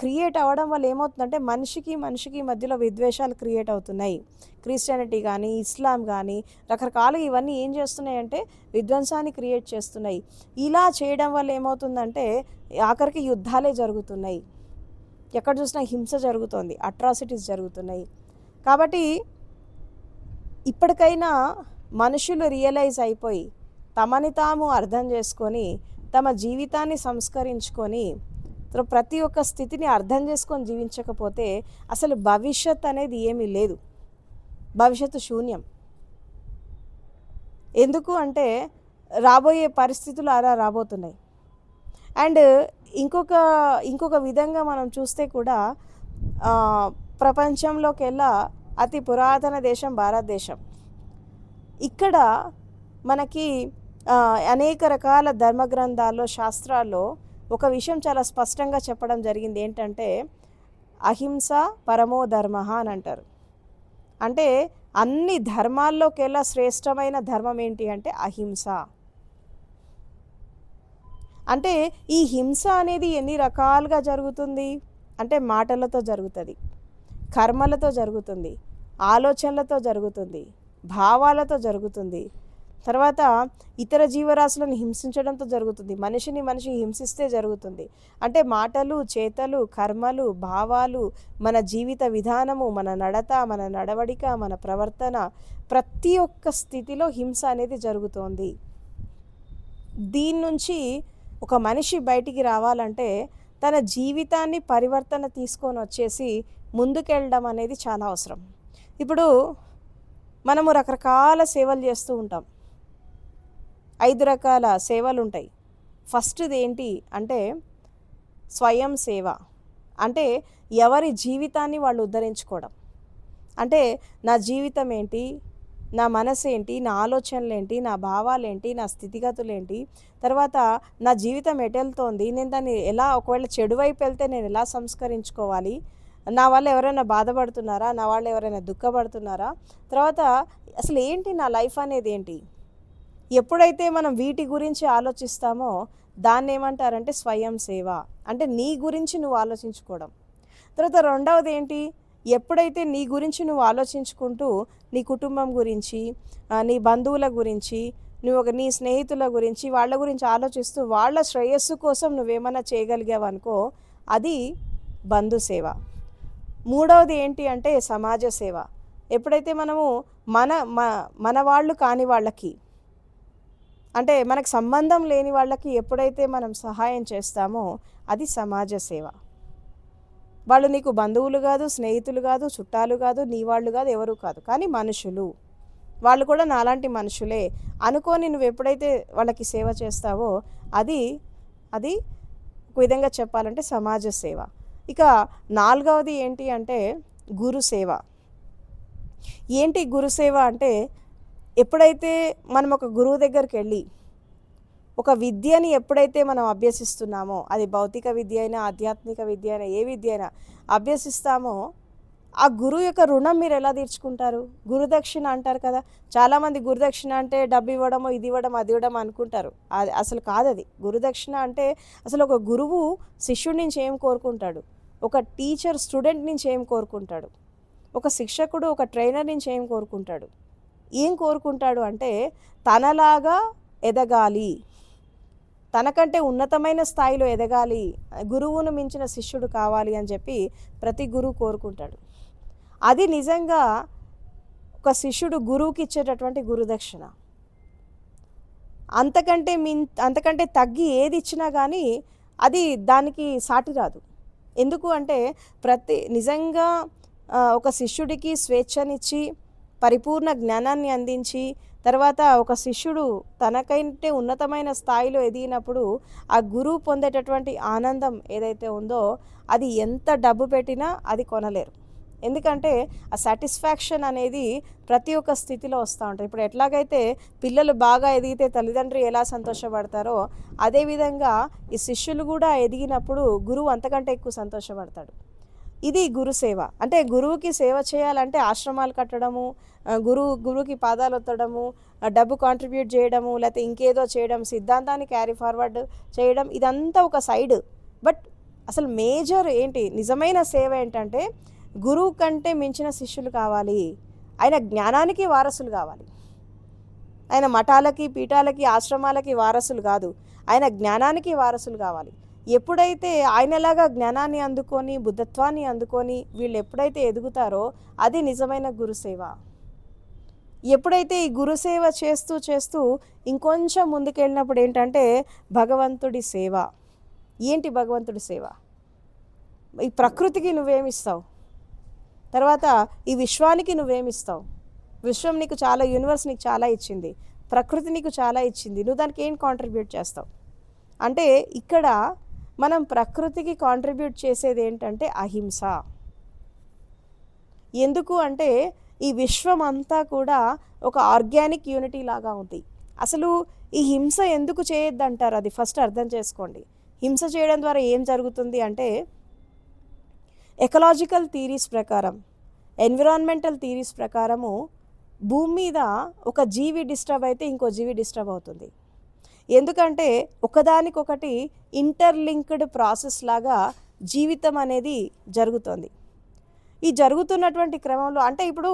క్రియేట్ అవ్వడం వల్ల ఏమవుతుందంటే మనిషికి మధ్యలో విద్వేషాలు క్రియేట్ అవుతున్నాయి. క్రిస్టియానిటీ కానీ, ఇస్లాం కానీ రకరకాలుగా ఇవన్నీ ఏం చేస్తున్నాయంటే విధ్వంసాన్ని క్రియేట్ చేస్తున్నాయి. ఇలా చేయడం వల్ల ఏమవుతుందంటే ఆఖరికి యుద్ధాలే జరుగుతున్నాయి. ఎక్కడ చూసినా హింస జరుగుతోంది, అట్రాసిటీస్ జరుగుతున్నాయి. కాబట్టి ఇప్పటికైనా మనుషులు రియలైజ్ అయిపోయి తమని తాము అర్థం చేసుకొని తమ జీవితాన్ని సంస్కరించుకొని ప్రతి ఒక్క స్థితిని అర్థం చేసుకొని జీవించకపోతే అసలు భవిష్యత్ అనేది ఏమీ లేదు. భవిష్యత్తు శూన్యం. ఎందుకు అంటే రాబోయే పరిస్థితులు అలా రాబోతున్నాయి. అండ్ ఇంకొక విధంగా మనం చూస్తే కూడా ప్రపంచంలోకెల్లా అతి పురాతన దేశం భారతదేశం. ఇక్కడ మనకి అనేక రకాల ధర్మ గ్రంథాల్లో, శాస్త్రాల్లో ఒక విషయం చాలా స్పష్టంగా చెప్పడం జరిగింది. ఏంటంటే అహింస పరమో ధర్మ అని అంటారు. అంటే అన్ని ధర్మాల్లోకెల్లా శ్రేష్టమైన ధర్మం ఏంటి అంటే అహింస. అంటే ఈ హింస అనేది ఎన్ని రకాలుగా జరుగుతుంది అంటే మాటలతో జరుగుతుంది, కర్మలతో జరుగుతుంది, ఆలోచనలతో జరుగుతుంది, భావాలతో జరుగుతుంది, తర్వాత ఇతర జీవరాశులను హింసించడంతో జరుగుతుంది, మనిషి హింసిస్తే జరుగుతుంది. అంటే మాటలు, చేతలు, కర్మలు, భావాలు, మన జీవిత విధానము, మన నడత, మన నడవడిక, మన ప్రవర్తన, ప్రతి ఒక్క స్థితిలో హింస అనేది జరుగుతోంది. దీని నుంచి ఒక మనిషి బయటికి రావాలంటే తన జీవితాన్ని పరివర్తన తీసుకొని వచ్చేసి ముందుకెళ్ళడం అనేది చాలా అవసరం. ఇప్పుడు మనము రకరకాల సేవలు చేస్తూ ఉంటాం. 5 రకాల సేవలు ఉంటాయి. ఫస్ట్ది ఏంటి అంటే స్వయం సేవ. అంటే ఎవరి జీవితాన్ని వాళ్ళు ఉద్ధరించుకోవడం. అంటే నా జీవితం ఏంటి, నా మనసు ఏంటి, నా ఆలోచనలు ఏంటి, నా భావాలు ఏంటి, నా స్థితిగతులు ఏంటి, తర్వాత నా జీవితం ఎటెళ్తోంది, నేను దాన్ని ఎలా, ఒకవేళ చెడు వైపు వెళ్తే నేను ఎలా సంస్కరించుకోవాలి, నా వల్ల ఎవరైనా బాధపడుతున్నారా, నా వాళ్ళు ఎవరైనా దుఃఖపడుతున్నారా, తర్వాత అసలు ఏంటి నా లైఫ్ అనేది ఏంటి. ఎప్పుడైతే మనం వీటి గురించి ఆలోచిస్తామో దాన్ని ఏమంటారంటే స్వయం సేవ. అంటే నీ గురించి నువ్వు ఆలోచించుకోవడం. తర్వాత రెండవది ఏంటి, ఎప్పుడైతే నీ గురించి నువ్వు ఆలోచించుకుంటూ నీ కుటుంబం గురించి, నీ బంధువుల గురించి, నీ స్నేహితుల గురించి, వాళ్ళ గురించి ఆలోచిస్తూ వాళ్ళ శ్రేయస్సు కోసం నువ్వేమన్నా చేయగలిగావు అనుకో, అది బంధు సేవ. మూడవది ఏంటి అంటే సమాజ సేవ. ఎప్పుడైతే మనము మన వాళ్ళు కాని వాళ్ళకి, అంటే మనకు సంబంధం లేని వాళ్ళకి ఎప్పుడైతే మనం సహాయం చేస్తామో అది సమాజ సేవ. వాళ్ళు నీకు బంధువులు కాదు, స్నేహితులు కాదు, చుట్టాలు కాదు, నీ వాళ్ళు కాదు, ఎవరు కాదు, కానీ మనుషులు. వాళ్ళు కూడా నాలాంటి మనుషులే అనుకొని నువ్వు ఎప్పుడైతే వాళ్ళకి సేవ చేస్తావో అది ఒక విధంగా చెప్పాలంటే సమాజ సేవ. ఇక నాలుగవది ఏంటి అంటే గురు సేవ. ఏంటి గురుసేవ అంటే, ఎప్పుడైతే మనం ఒక గురువు దగ్గరికి వెళ్ళి ఒక విద్యని ఎప్పుడైతే మనం అభ్యసిస్తున్నామో, అది భౌతిక విద్య అయినా, ఆధ్యాత్మిక విద్య అయినా, ఏ విద్య అయినా అభ్యసిస్తామో, ఆ గురువు యొక్క రుణం మీరు ఎలా తీర్చుకుంటారు? గురుదక్షిణ అంటారు కదా. చాలామంది గురుదక్షిణ అంటే డబ్బు ఇవ్వడమో, ఇది ఇవ్వడం, అది ఇవ్వడం అనుకుంటారు. అది అసలు కాదది. గురుదక్షిణ అంటే అసలు ఒక గురువు శిష్యుడి నుంచి ఏం కోరుకుంటాడు, ఒక టీచర్ స్టూడెంట్ నుంచి ఏం కోరుకుంటాడు, ఒక శిక్షకుడు ఒక ట్రైనర్ నుంచి ఏం కోరుకుంటాడు, అంటే తనలాగా ఎదగాలి, తనకంటే ఉన్నతమైన స్థాయిలో ఎదగాలి, గురువును మించిన శిష్యుడు కావాలి అని చెప్పి ప్రతి గురువు కోరుకుంటాడు. అది నిజంగా ఒక శిష్యుడు గురువుకి ఇచ్చేటటువంటి గురుదక్షిణ. అంతకంటే తగ్గి ఏది ఇచ్చినా కానీ అది దానికి సాటి రాదు. ఎందుకు అంటే నిజంగా ఒక శిష్యుడికి స్వేచ్ఛనిచ్చి పరిపూర్ణ జ్ఞానాన్ని అందించి తర్వాత ఒక శిష్యుడు తనకంటే ఉన్నతమైన స్థాయిలో ఎదిగినప్పుడు ఆ గురువు పొందేటటువంటి ఆనందం ఏదైతే ఉందో అది ఎంత డబ్బు పెట్టినా అది కొనలేరు. ఎందుకంటే ఆ సాటిస్ఫాక్షన్ అనేది ప్రతి ఒక్క స్థితిలో వస్తూ ఉంటుంది. ఇప్పుడు ఎట్లాగైతే పిల్లలు బాగా ఎదిగితే తల్లిదండ్రులు ఎలా సంతోషపడతారో అదేవిధంగా ఈ శిష్యులు కూడా ఎదిగినప్పుడు గురువు అంతకంటే ఎక్కువ సంతోషపడతాడు. ఇది గురు సేవ. అంటే గురువుకి సేవ చేయాలంటే ఆశ్రమాలు కట్టడము, గురువుకి పాదాలు ఒత్తడము, డబ్బు కాంట్రిబ్యూట్ చేయడము, లేకపోతే ఇంకేదో చేయడం, సిద్ధాంతాన్ని క్యారీ ఫార్వర్డ్ చేయడం, ఇదంతా ఒక సైడ్. బట్ అసలు మేజర్ ఏంటి, నిజమైన సేవ ఏంటంటే గురువు కంటే మించిన శిష్యులు కావాలి. ఆయన జ్ఞానానికి వారసులు కావాలి. ఆయన మఠాలకి, పీఠాలకి, ఆశ్రమాలకి వారసులు కాదు, ఆయన జ్ఞానానికి వారసులు కావాలి. ఎప్పుడైతే ఆయనలాగా జ్ఞానాన్ని అందుకొని, బుద్ధత్వాన్ని అందుకొని వీళ్ళు ఎప్పుడైతే ఎదుగుతారో అది నిజమైన గురుసేవ. ఎప్పుడైతే ఈ గురుసేవ చేస్తూ చేస్తూ ఇంకొంచెం ముందుకెళ్ళినప్పుడు ఏంటంటే భగవంతుడి సేవ. ఏంటి భగవంతుడి సేవ? ఈ ప్రకృతికి నువ్వేమిస్తావు, తర్వాత ఈ విశ్వానికి నువ్వేమిస్తావు? విశ్వం నీకు చాలా, యూనివర్స్ నీకు చాలా ఇచ్చింది, ప్రకృతి నీకు చాలా ఇచ్చింది, నువ్వు దానికి ఏం కాంట్రిబ్యూట్ చేస్తావు? అంటే ఇక్కడ మనం ప్రకృతికి కాంట్రిబ్యూట్ చేసేది ఏంటంటే అహింస. ఎందుకు అంటే ఈ విశ్వం అంతా కూడా ఒక ఆర్గానిక్ యూనిటీ లాగా ఉంది. అసలు ఈ హింస ఎందుకు చేయొద్దంటారు, అది ఫస్ట్ అర్థం చేసుకోండి. హింస చేయడం ద్వారా ఏం జరుగుతుంది అంటే ఎకలాజికల్ థీరీస్ ప్రకారం, ఎన్విరాన్మెంటల్ థీరీస్ ప్రకారము భూమి మీద ఒక జీవి డిస్టర్బ్ అయితే ఇంకో జీవి డిస్టర్బ్ అవుతుంది. ఎందుకంటే ఒకదానికొకటి ఇంటర్లింక్డ్ ప్రాసెస్ లాగా జీవితం అనేది జరుగుతుంది. ఈ జరుగుతున్నటువంటి క్రమంలో అంటే ఇప్పుడు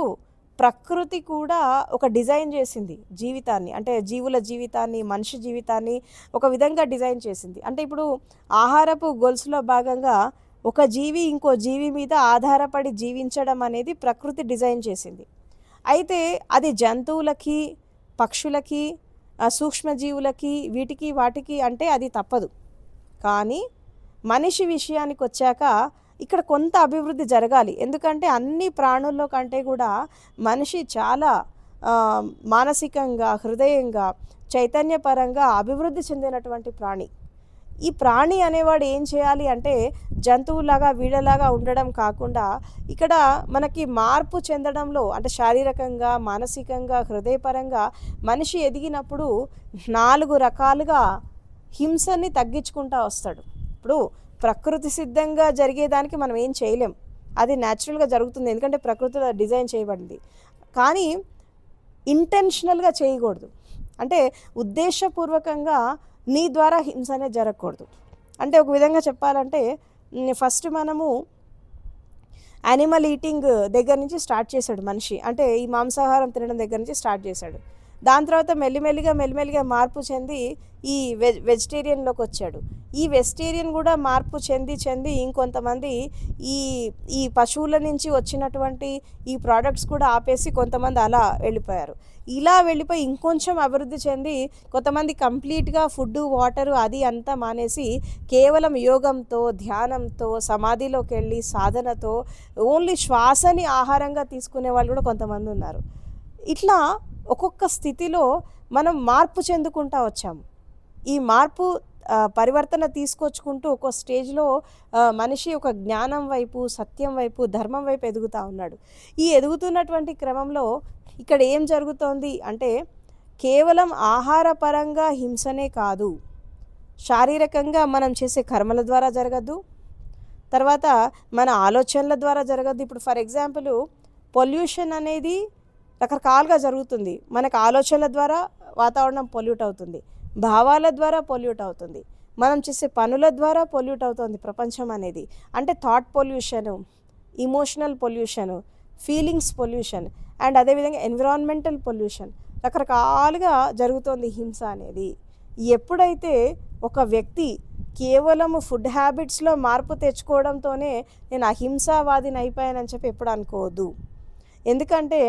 ప్రకృతి కూడా ఒక డిజైన్ చేసింది జీవితాన్ని, అంటే జీవుల జీవితాన్ని, మనిషి జీవితాన్ని ఒక విధంగా డిజైన్ చేసింది. అంటే ఇప్పుడు ఆహారపు గొలుసులో భాగంగా ఒక జీవి ఇంకో జీవి మీద ఆధారపడి జీవించడం అనేది ప్రకృతి డిజైన్ చేసింది. అయితే అది జంతువులకి, పక్షులకి, సూక్ష్మజీవులకి, వీటికి వాటికి అంటే అది తప్పదు. కానీ మనిషి విషయానికి వచ్చాక ఇక్కడ కొంత అభివృద్ధి జరగాలి. ఎందుకంటే అన్ని ప్రాణుల్లో కంటే కూడా మనిషి చాలా మానసికంగా, హృదయంగా, చైతన్యపరంగా అభివృద్ధి చెందినటువంటి ప్రాణి. ఈ ప్రాణి అనేవాడు ఏం చేయాలి అంటే జంతువులాగా వీళ్ళలాగా ఉండడం కాకుండా ఇక్కడ మనకి మార్పు చెందడంలో, అంటే శారీరకంగా, మానసికంగా, హృదయపరంగా మనిషి ఎదిగినప్పుడు 4 రకాలుగా హింసని తగ్గించుకుంటూ వస్తాడు. ఇప్పుడు ప్రకృతి సిద్ధంగా జరిగేదానికి మనం ఏం చేయలేం, అది న్యాచురల్గా జరుగుతుంది, ఎందుకంటే ప్రకృతిలో డిజైన్ చేయబడింది. కానీ ఇంటెన్షనల్గా చేయకూడదు, అంటే ఉద్దేశపూర్వకంగా నీ ద్వారా హింస అనేది జరగకూడదు. అంటే ఒక విధంగా చెప్పాలంటే ఫస్ట్ మనము యానిమల్ ఈటింగ్ దగ్గర నుంచి స్టార్ట్ చేశాడు మనిషి, అంటే ఈ మాంసాహారం తినడం దగ్గర నుంచి స్టార్ట్ చేశాడు. దాని తర్వాత మెల్లిమెల్లిగా మార్పు చెంది ఈ వెజిటేరియన్లోకి వచ్చాడు. ఈ వెజిటేరియన్ కూడా మార్పు చెంది ఇంకొంతమంది ఈ పశువుల నుంచి వచ్చినటువంటి ఈ ప్రోడక్ట్స్ కూడా ఆపేసి కొంతమంది అలా వెళ్ళిపోయారు. ఇలా వెళ్ళిపోయి ఇంకొంచెం అభివృద్ధి చెంది కొంతమంది కంప్లీట్గా ఫుడ్, వాటరు అది అంతా మానేసి కేవలం యోగంతో, ధ్యానంతో, సమాధిలోకి వెళ్ళి సాధనతో ఓన్లీ శ్వాసని ఆహారంగా తీసుకునే వాళ్ళు కూడా కొంతమంది ఉన్నారు. ఇట్లా ఒక్కొక్క స్థితిలో మనం మార్పు చెందుకుంటూ వచ్చాము. ఈ మార్పు పరివర్తన తీసుకొచ్చుకుంటూ ఒక్కో స్టేజ్లో మనిషి ఒక జ్ఞానం వైపు, సత్యం వైపు, ధర్మం వైపు ఎదుగుతూ ఉన్నాడు. ఈ ఎదుగుతున్నటువంటి క్రమంలో ఇక్కడ ఏం జరుగుతోంది అంటే కేవలం ఆహారపరంగా హింసనే కాదు, శారీరకంగా మనం చేసే కర్మల ద్వారా జరగద్దు, తర్వాత మన ఆలోచనల ద్వారా జరగద్దు. ఇప్పుడు ఫర్ ఎగ్జాంపుల్ పొల్యూషన్ అనేది రకరకాలుగా జరుగుతుంది. మనకు ఆలోచనల ద్వారా వాతావరణం పొల్యూట్ అవుతుంది, భావాల ద్వారా పొల్యూట్ అవుతుంది, మనం చేసే పనుల ద్వారా పొల్యూట్ అవుతుంది ప్రపంచం అనేది. అంటే thought pollution, emotional pollution, feelings pollution, and అదేవిధంగా ఎన్విరాన్మెంటల్ పొల్యూషన్, రకరకాలుగా జరుగుతోంది హింస అనేది. ఎప్పుడైతే ఒక వ్యక్తి కేవలము ఫుడ్ హ్యాబిట్స్లో మార్పు తెచ్చుకోవడంతోనే నేను అహింసావాదిని అయిపోయానని చెప్పి ఎప్పుడు అనుకోవద్దు. ఎందుకంటే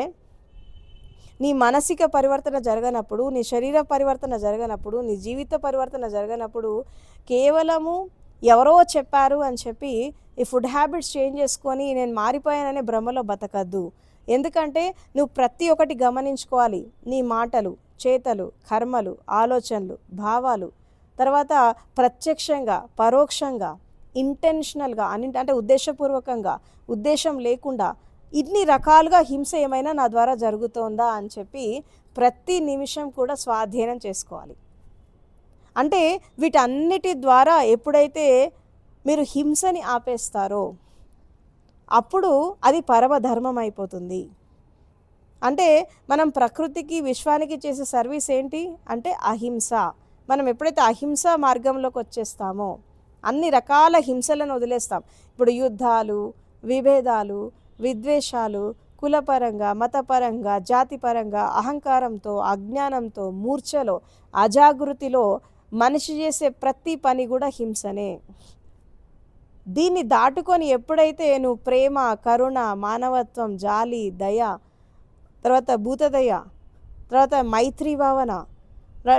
నీ మానసిక పరివర్తన జరగనప్పుడు, నీ శరీర పరివర్తన జరగనప్పుడు, నీ జీవిత పరివర్తన జరగనప్పుడు కేవలము ఎవరో చెప్పారు అని చెప్పి ఈ ఫుడ్ హ్యాబిట్స్ చేంజ్ చేసుకొని నేను మారిపోయాననే భ్రమలో బతకద్దు. ఎందుకంటే నువ్వు ప్రతి ఒక్కటి గమనించుకోవాలి. నీ మాటలు, చేతలు, కర్మలు, ఆలోచనలు, భావాలు, తర్వాత ప్రత్యక్షంగా, పరోక్షంగా, ఇంటెన్షనల్గా అంటే ఉద్దేశపూర్వకంగా, ఉద్దేశం లేకుండా ఇన్ని రకాలుగా హింస ఏమైనా నా ద్వారా జరుగుతోందా అని చెప్పి ప్రతి నిమిషం కూడా స్వాధీనం చేసుకోవాలి. అంటే వీటన్నిటి ద్వారా ఎప్పుడైతే మీరు హింసని ఆపేస్తారో అప్పుడు అది పరమధర్మం అయిపోతుంది. అంటే మనం ప్రకృతికి, విశ్వానికి చేసే సర్వీస్ ఏంటి అంటే అహింస. మనం ఎప్పుడైతే అహింస మార్గంలోకి వచ్చేస్తామో అన్ని రకాల హింసలను వదిలేస్తాం. ఇప్పుడు యుద్ధాలు, విభేదాలు, విద్వేషాలు, కులపరంగా, మతపరంగా, జాతిపరంగా, అహంకారంతో, అజ్ఞానంతో, మూర్ఛలో, అజాగృతిలో మనిషి చేసే ప్రతి పని కూడా హింసనే. దీన్ని దాటుకొని ఎప్పుడైతే నువ్వు ప్రేమ, కరుణ, మానవత్వం, జాలి, దయ, తర్వాత భూతదయ, తర్వాత మైత్రి భావన,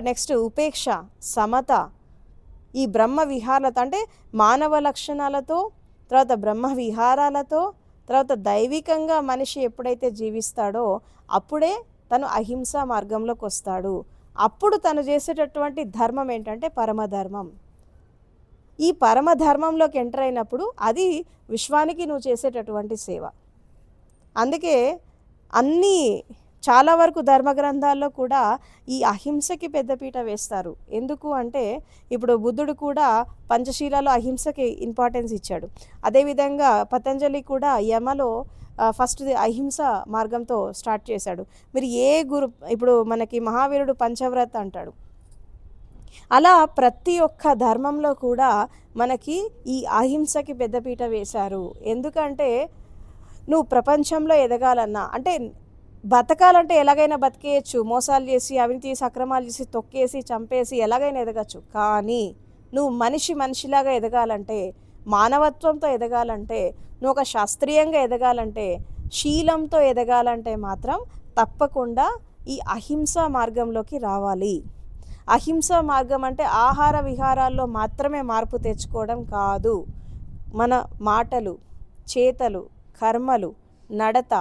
నెక్స్ట్ ఉపేక్ష, సమత, ఈ బ్రహ్మ విహారత అంటే మానవ లక్షణాలతో, తర్వాత బ్రహ్మ విహారాలతో, తర్వాత దైవికంగా మనిషి ఎప్పుడైతే జీవిస్తాడో అప్పుడే తను అహింసా మార్గంలోకి వస్తాడు. అప్పుడు తను చేసేటటువంటి ధర్మం ఏంటంటే పరమధర్మం. ఈ పరమధర్మంలోకి ఎంటర్ అయినప్పుడు అది విశ్వానికి నువ్వు చేసేటటువంటి సేవ. అందుకే చాలా వరకు ధర్మగ్రంథాల్లో కూడా ఈ అహింసకి పెద్దపీట వేస్తారు. ఎందుకు అంటే ఇప్పుడు బుద్ధుడు కూడా పంచశీలాలో అహింసకి ఇంపార్టెన్స్ ఇచ్చాడు. అదేవిధంగా పతంజలి కూడా యమలో ఫస్ట్ అహింస మార్గంతో స్టార్ట్ చేశాడు. మీరు ఇప్పుడు మనకి మహావీరుడు పంచవ్రత అంటాడు. అలా ప్రతి ఒక్క ధర్మంలో కూడా మనకి ఈ అహింసకి పెద్దపీట వేశారు. ఎందుకంటే నువ్వు ప్రపంచంలో ఎదగాలన్నా అంటే బతకాలంటే ఎలాగైనా బతికేయచ్చు. మోసాలు చేసి, అవినీతి చేసి, అక్రమాలు చేసి, తొక్కేసి, చంపేసి ఎలాగైనా ఎదగచ్చు. కానీ నువ్వు మనిషిలాగా ఎదగాలంటే, మానవత్వంతో ఎదగాలంటే, నువ్వు ఒక శాస్త్రీయంగా ఎదగాలంటే, శీలంతో ఎదగాలంటే మాత్రం తప్పకుండా ఈ అహింసా మార్గంలోకి రావాలి. అహింసా మార్గం అంటే ఆహార విహారాల్లో మాత్రమే మార్పు తెచ్చుకోవడం కాదు. మన మాటలు, చేతలు, కర్మలు, నడత,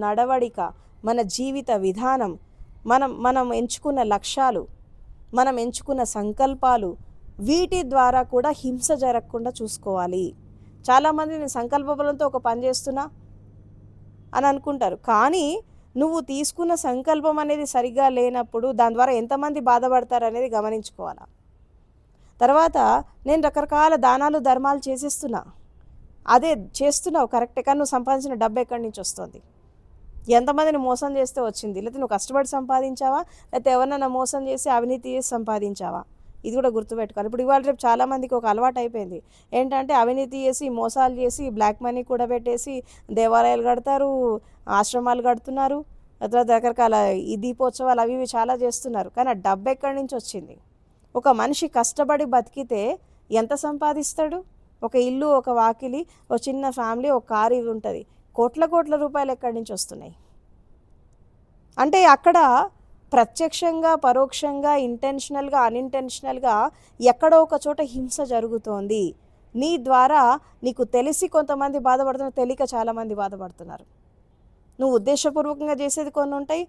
నడవడిక, మన జీవిత విధానం, మనం ఎంచుకున్న లక్ష్యాలు, మనం ఎంచుకున్న సంకల్పాలు, వీటి ద్వారా కూడా హింస జరగకుండా చూసుకోవాలి. చాలామంది నేను సంకల్ప బలంతో ఒక పని చేస్తున్నా అని అనుకుంటారు. కానీ నువ్వు తీసుకున్న సంకల్పం అనేది సరిగ్గా లేనప్పుడు దాని ద్వారా ఎంతమంది బాధపడతారు అనేది గమనించుకోవాలి. తర్వాత నేను రకరకాల దానాలు, ధర్మాలు చేసేస్తున్నా, అదే చేస్తున్నావు కరెక్టే, కానీ నువ్వు సంపాదించిన డబ్బు ఎక్కడి నుంచి వస్తుంది? ఎంతమందిని మోసం చేస్తే వచ్చింది? లేకపోతే నువ్వు కష్టపడి సంపాదించావా, లేకపోతే ఎవరినైనా మోసం చేసి అవినీతి చేసి సంపాదించావా? ఇది కూడా గుర్తుపెట్టుకోవాలి. ఇప్పుడు ఇవాళ రేపు చాలామందికి ఒక అలవాటు అయిపోయింది ఏంటంటే అవినీతి చేసి, మోసాలు చేసి, బ్లాక్ మనీ కూడా పెట్టేసి దేవాలయాలు కడతారు, ఆశ్రమాలు కడుతున్నారు, తర్వాత రకరకాల ఈ దీపోత్సవాలు అవి ఇవి చాలా చేస్తున్నారు. కానీ ఆ డబ్బు ఎక్కడి నుంచి వచ్చింది? ఒక మనిషి కష్టపడి బతికితే ఎంత సంపాదిస్తాడు? ఒక ఇల్లు, ఒక వాకిలి, ఒక చిన్న ఫ్యామిలీ, ఒక కారు ఉంటుంది. కోట్ల రూపాయలు ఎక్కడి నుంచి వస్తున్నాయి? అంటే అక్కడ ప్రత్యక్షంగా, పరోక్షంగా, ఇంటెన్షనల్గా, అన్ఇంటెన్షనల్గా ఎక్కడో ఒక చోట హింస జరుగుతోంది. నీ ద్వారా నీకు తెలిసి కొంతమంది బాధపడుతున్నారు, తెలియక చాలామంది బాధపడుతున్నారు. నువ్వు ఉద్దేశపూర్వకంగా చేసేది కొన్ని ఉంటాయి,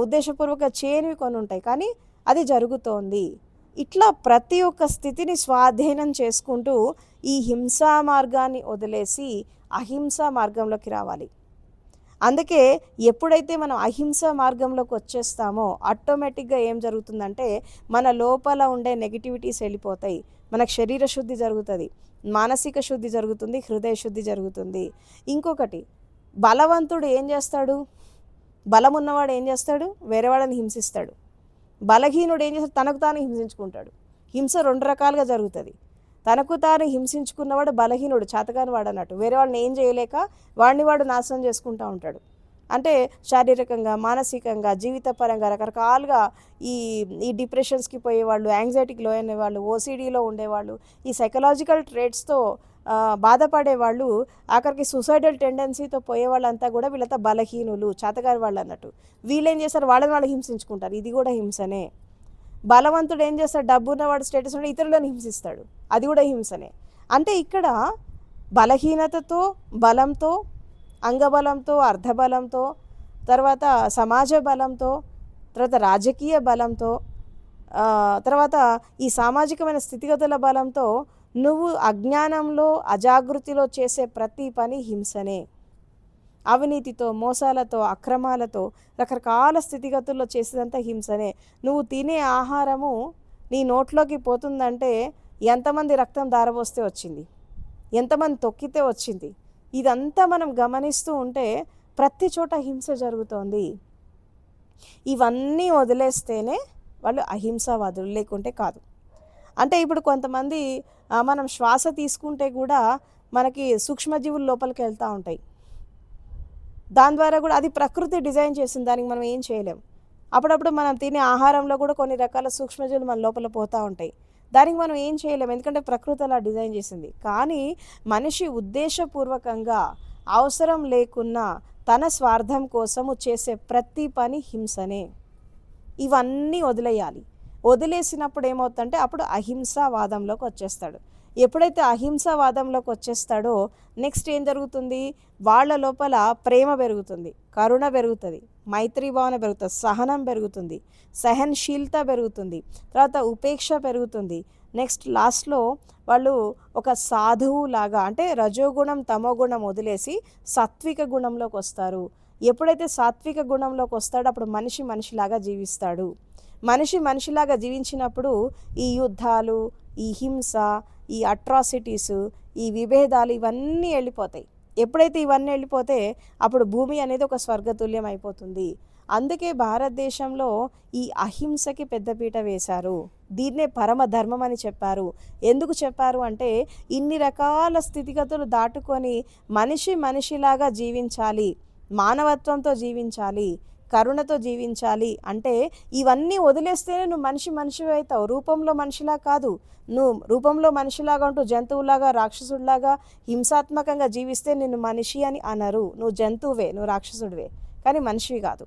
ఉద్దేశపూర్వకంగా చేయనివి కొన్ని ఉంటాయి, కానీ అది జరుగుతోంది. ఇట్లా ప్రతి ఒక్క స్థితిని స్వాధీనం చేసుకుంటూ ఈ హింసా మార్గాన్ని వదిలేసి అహింసా మార్గంలోకి రావాలి. అందుకే ఎప్పుడైతే మనం అహింసా మార్గంలోకి వచ్చేస్తామో ఆటోమేటిక్గా ఏం జరుగుతుందంటే మన లోపల ఉండే నెగిటివిటీస్ వెళ్ళిపోతాయి, మనకు శరీర శుద్ధి జరుగుతుంది, మానసిక శుద్ధి జరుగుతుంది, హృదయ శుద్ధి జరుగుతుంది. ఇంకొకటి, బలవంతుడు ఏం చేస్తాడు? బలం ఉన్నవాడు ఏం చేస్తాడు? వేరే వాళ్ళని హింసిస్తాడు. బలహీనుడు ఏం చేస్తాడు? తనకు తాను హింసించుకుంటాడు. హింస రెండు రకాలుగా జరుగుతుంది. తనకు తాను హింసించుకున్నవాడు బలహీనుడు, చేతగాని వాడు అన్నట్టు. వేరే వాళ్ళని ఏం చేయలేక వాడిని వాడు నాశనం చేసుకుంటూ ఉంటాడు. అంటే శారీరకంగా, మానసికంగా, జీవితపరంగా రకరకాలుగా ఈ డిప్రెషన్స్కి పోయేవాళ్ళు, యాంగ్జైటీకి లోయనే వాళ్ళు, ఓసిడీలో ఉండేవాళ్ళు, ఈ సైకలాజికల్ ట్రేట్స్తో బాధపడేవాళ్ళు, ఆఖరికి సూసైడల్ టెండెన్సీతో పోయే వాళ్ళంతా కూడా వీళ్ళంతా బలహీనులు, చేతగాని వాళ్ళు అన్నట్టు. వీళ్ళేం చేస్తారు? వాళ్ళు హింసించుకుంటారు. ఇది కూడా హింసనే. బలవంతుడు ఏం చేస్తాడు? డబ్బు ఉన్నవాడు, స్టేటస్ ఉన్న ఇతరులను హింసిస్తాడు. అది కూడా హింసనే. అంటే ఇక్కడ బలహీనతతో, బలంతో, అంగబలంతో, అర్ధబలంతో, తర్వాత సమాజ బలంతో, తర్వాత రాజకీయ బలంతో, తర్వాత ఈ సామాజికమైన స్థితిగతుల బలంతో నువ్వు అజ్ఞానంలో అజాగృతిలో చేసే ప్రతి పని హింసనే. అవినీతితో, మోసాలతో, అక్రమాలతో, రకరకాల స్థితిగతుల్లో చేసేదంతా హింసనే. నువ్వు తినే ఆహారము నీ నోట్లోకి పోతుందంటే ఎంతమంది రక్తం ధారపోస్తే వచ్చింది, ఎంతమంది తొక్కితే వచ్చింది. ఇదంతా మనం గమనిస్తూ ఉంటే ప్రతి చోట హింస జరుగుతోంది. ఇవన్నీ వదిలేస్తేనే వాళ్ళు అహింసావాదులు, లేకుంటే కాదు. అంటే ఇప్పుడు కొంతమంది మనం శ్వాస తీసుకుంటే కూడా మనకి సూక్ష్మజీవులు లోపలికి వెళ్తూ ఉంటాయి. దాని ద్వారా కూడా అది ప్రకృతి డిజైన్ చేసింది, దానికి మనం ఏం చేయలేం. అప్పుడప్పుడు మనం తినే ఆహారంలో కూడా కొన్ని రకాల సూక్ష్మజీవులు మన లోపల పోతూ ఉంటాయి. దానికి మనం ఏం చేయలేం, ఎందుకంటే ప్రకృతి అలా డిజైన్ చేసింది. కానీ మనిషి ఉద్దేశపూర్వకంగా అవసరం లేకున్నా తన స్వార్థం కోసము చేసే ప్రతి పని హింసనే. ఇవన్నీ వదిలేయాలి. వదిలేసినప్పుడు ఏమవుతుందంటే అప్పుడు అహింసావాదంలోకి వచ్చేస్తాడు. ఎప్పుడైతే అహింసావాదంలోకి వచ్చేస్తాడో నెక్స్ట్ ఏం జరుగుతుంది, వాళ్ళ లోపల ప్రేమ పెరుగుతుంది, కరుణ పెరుగుతుంది, మైత్రీ భావన పెరుగుతుంది, సహనం పెరుగుతుంది, సహనశీలత పెరుగుతుంది, తర్వాత ఉపేక్ష పెరుగుతుంది. నెక్స్ట్ లాస్ట్లో వాళ్ళు ఒక సాధువు లాగా, అంటే రజోగుణం తమోగుణం వదిలేసి సాత్విక గుణంలోకి వస్తారు. ఎప్పుడైతే సాత్విక గుణంలోకి వస్తాడో అప్పుడు మనిషి మనిషిలాగా జీవిస్తాడు. మనిషి మనిషిలాగా జీవించినప్పుడు ఈ యుద్ధాలు, ఈ హింస, ఈ అట్రాసిటీస్, ఈ విభేదాలు ఇవన్నీ వెళ్ళిపోతాయి. ఎప్పుడైతే ఇవన్నీ వెళ్ళిపోతే అప్పుడు భూమి అనేది ఒక స్వర్గతుల్యం అయిపోతుంది. అందుకే భారతదేశంలో ఈ అహింసకి పెద్దపీట వేశారు. దీన్నే పరమధర్మం అని చెప్పారు. ఎందుకు చెప్పారు అంటే ఇన్ని రకాల స్థితిగతులు దాటుకొని మనిషి మనిషిలాగా జీవించాలి, మానవత్వంతో జీవించాలి, కరుణతో జీవించాలి. అంటే ఇవన్నీ వదిలేస్తేనే నువ్వు మనిషివి అవుతావు. రూపంలో మనిషిలా కాదు. నువ్వు రూపంలో మనిషిలాగా ఉంటూ జంతువులాగా, రాక్షసుడిలాగా హింసాత్మకంగా జీవిస్తే నిన్ను మనిషి అని అనరు. నువ్వు జంతువువే, నువ్వు రాక్షసుడివే, కానీ మనిషివి కాదు.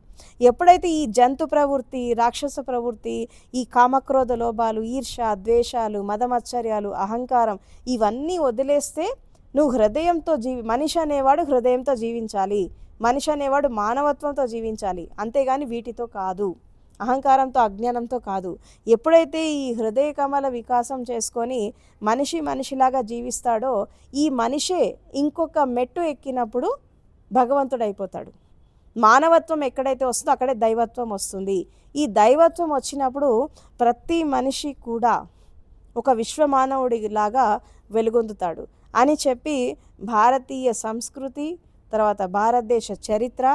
ఎప్పుడైతే ఈ జంతు ప్రవృత్తి, రాక్షస ప్రవృత్తి, ఈ కామక్రోధ లోభాలు, ఈర్ష, ద్వేషాలు, మదమత్సర్యాలు, అహంకారం ఇవన్నీ వదిలేస్తే నువ్వు హృదయంతో మనిషి అనేవాడు హృదయంతో జీవించాలి, మనిషి అనేవాడు మానవత్వంతో జీవించాలి, అంతేగాని వీటితో కాదు, అహంకారంతో అజ్ఞానంతో కాదు. ఎప్పుడైతే ఈ హృదయ కమల వికాసం చేసుకొని మనిషి మనిషిలాగా జీవిస్తాడో ఈ మనిషే ఇంకొక మెట్టు ఎక్కినప్పుడు భగవంతుడైపోతాడు. మానవత్వం ఎక్కడైతే వస్తుందో అక్కడే దైవత్వం వస్తుంది. ఈ దైవత్వం వచ్చినప్పుడు ప్రతి మనిషి కూడా ఒక విశ్వమానవుడిలాగా వెలుగొందుతాడు అని చెప్పి భారతీయ సంస్కృతి, తర్వాత భారతదేశ చరిత్ర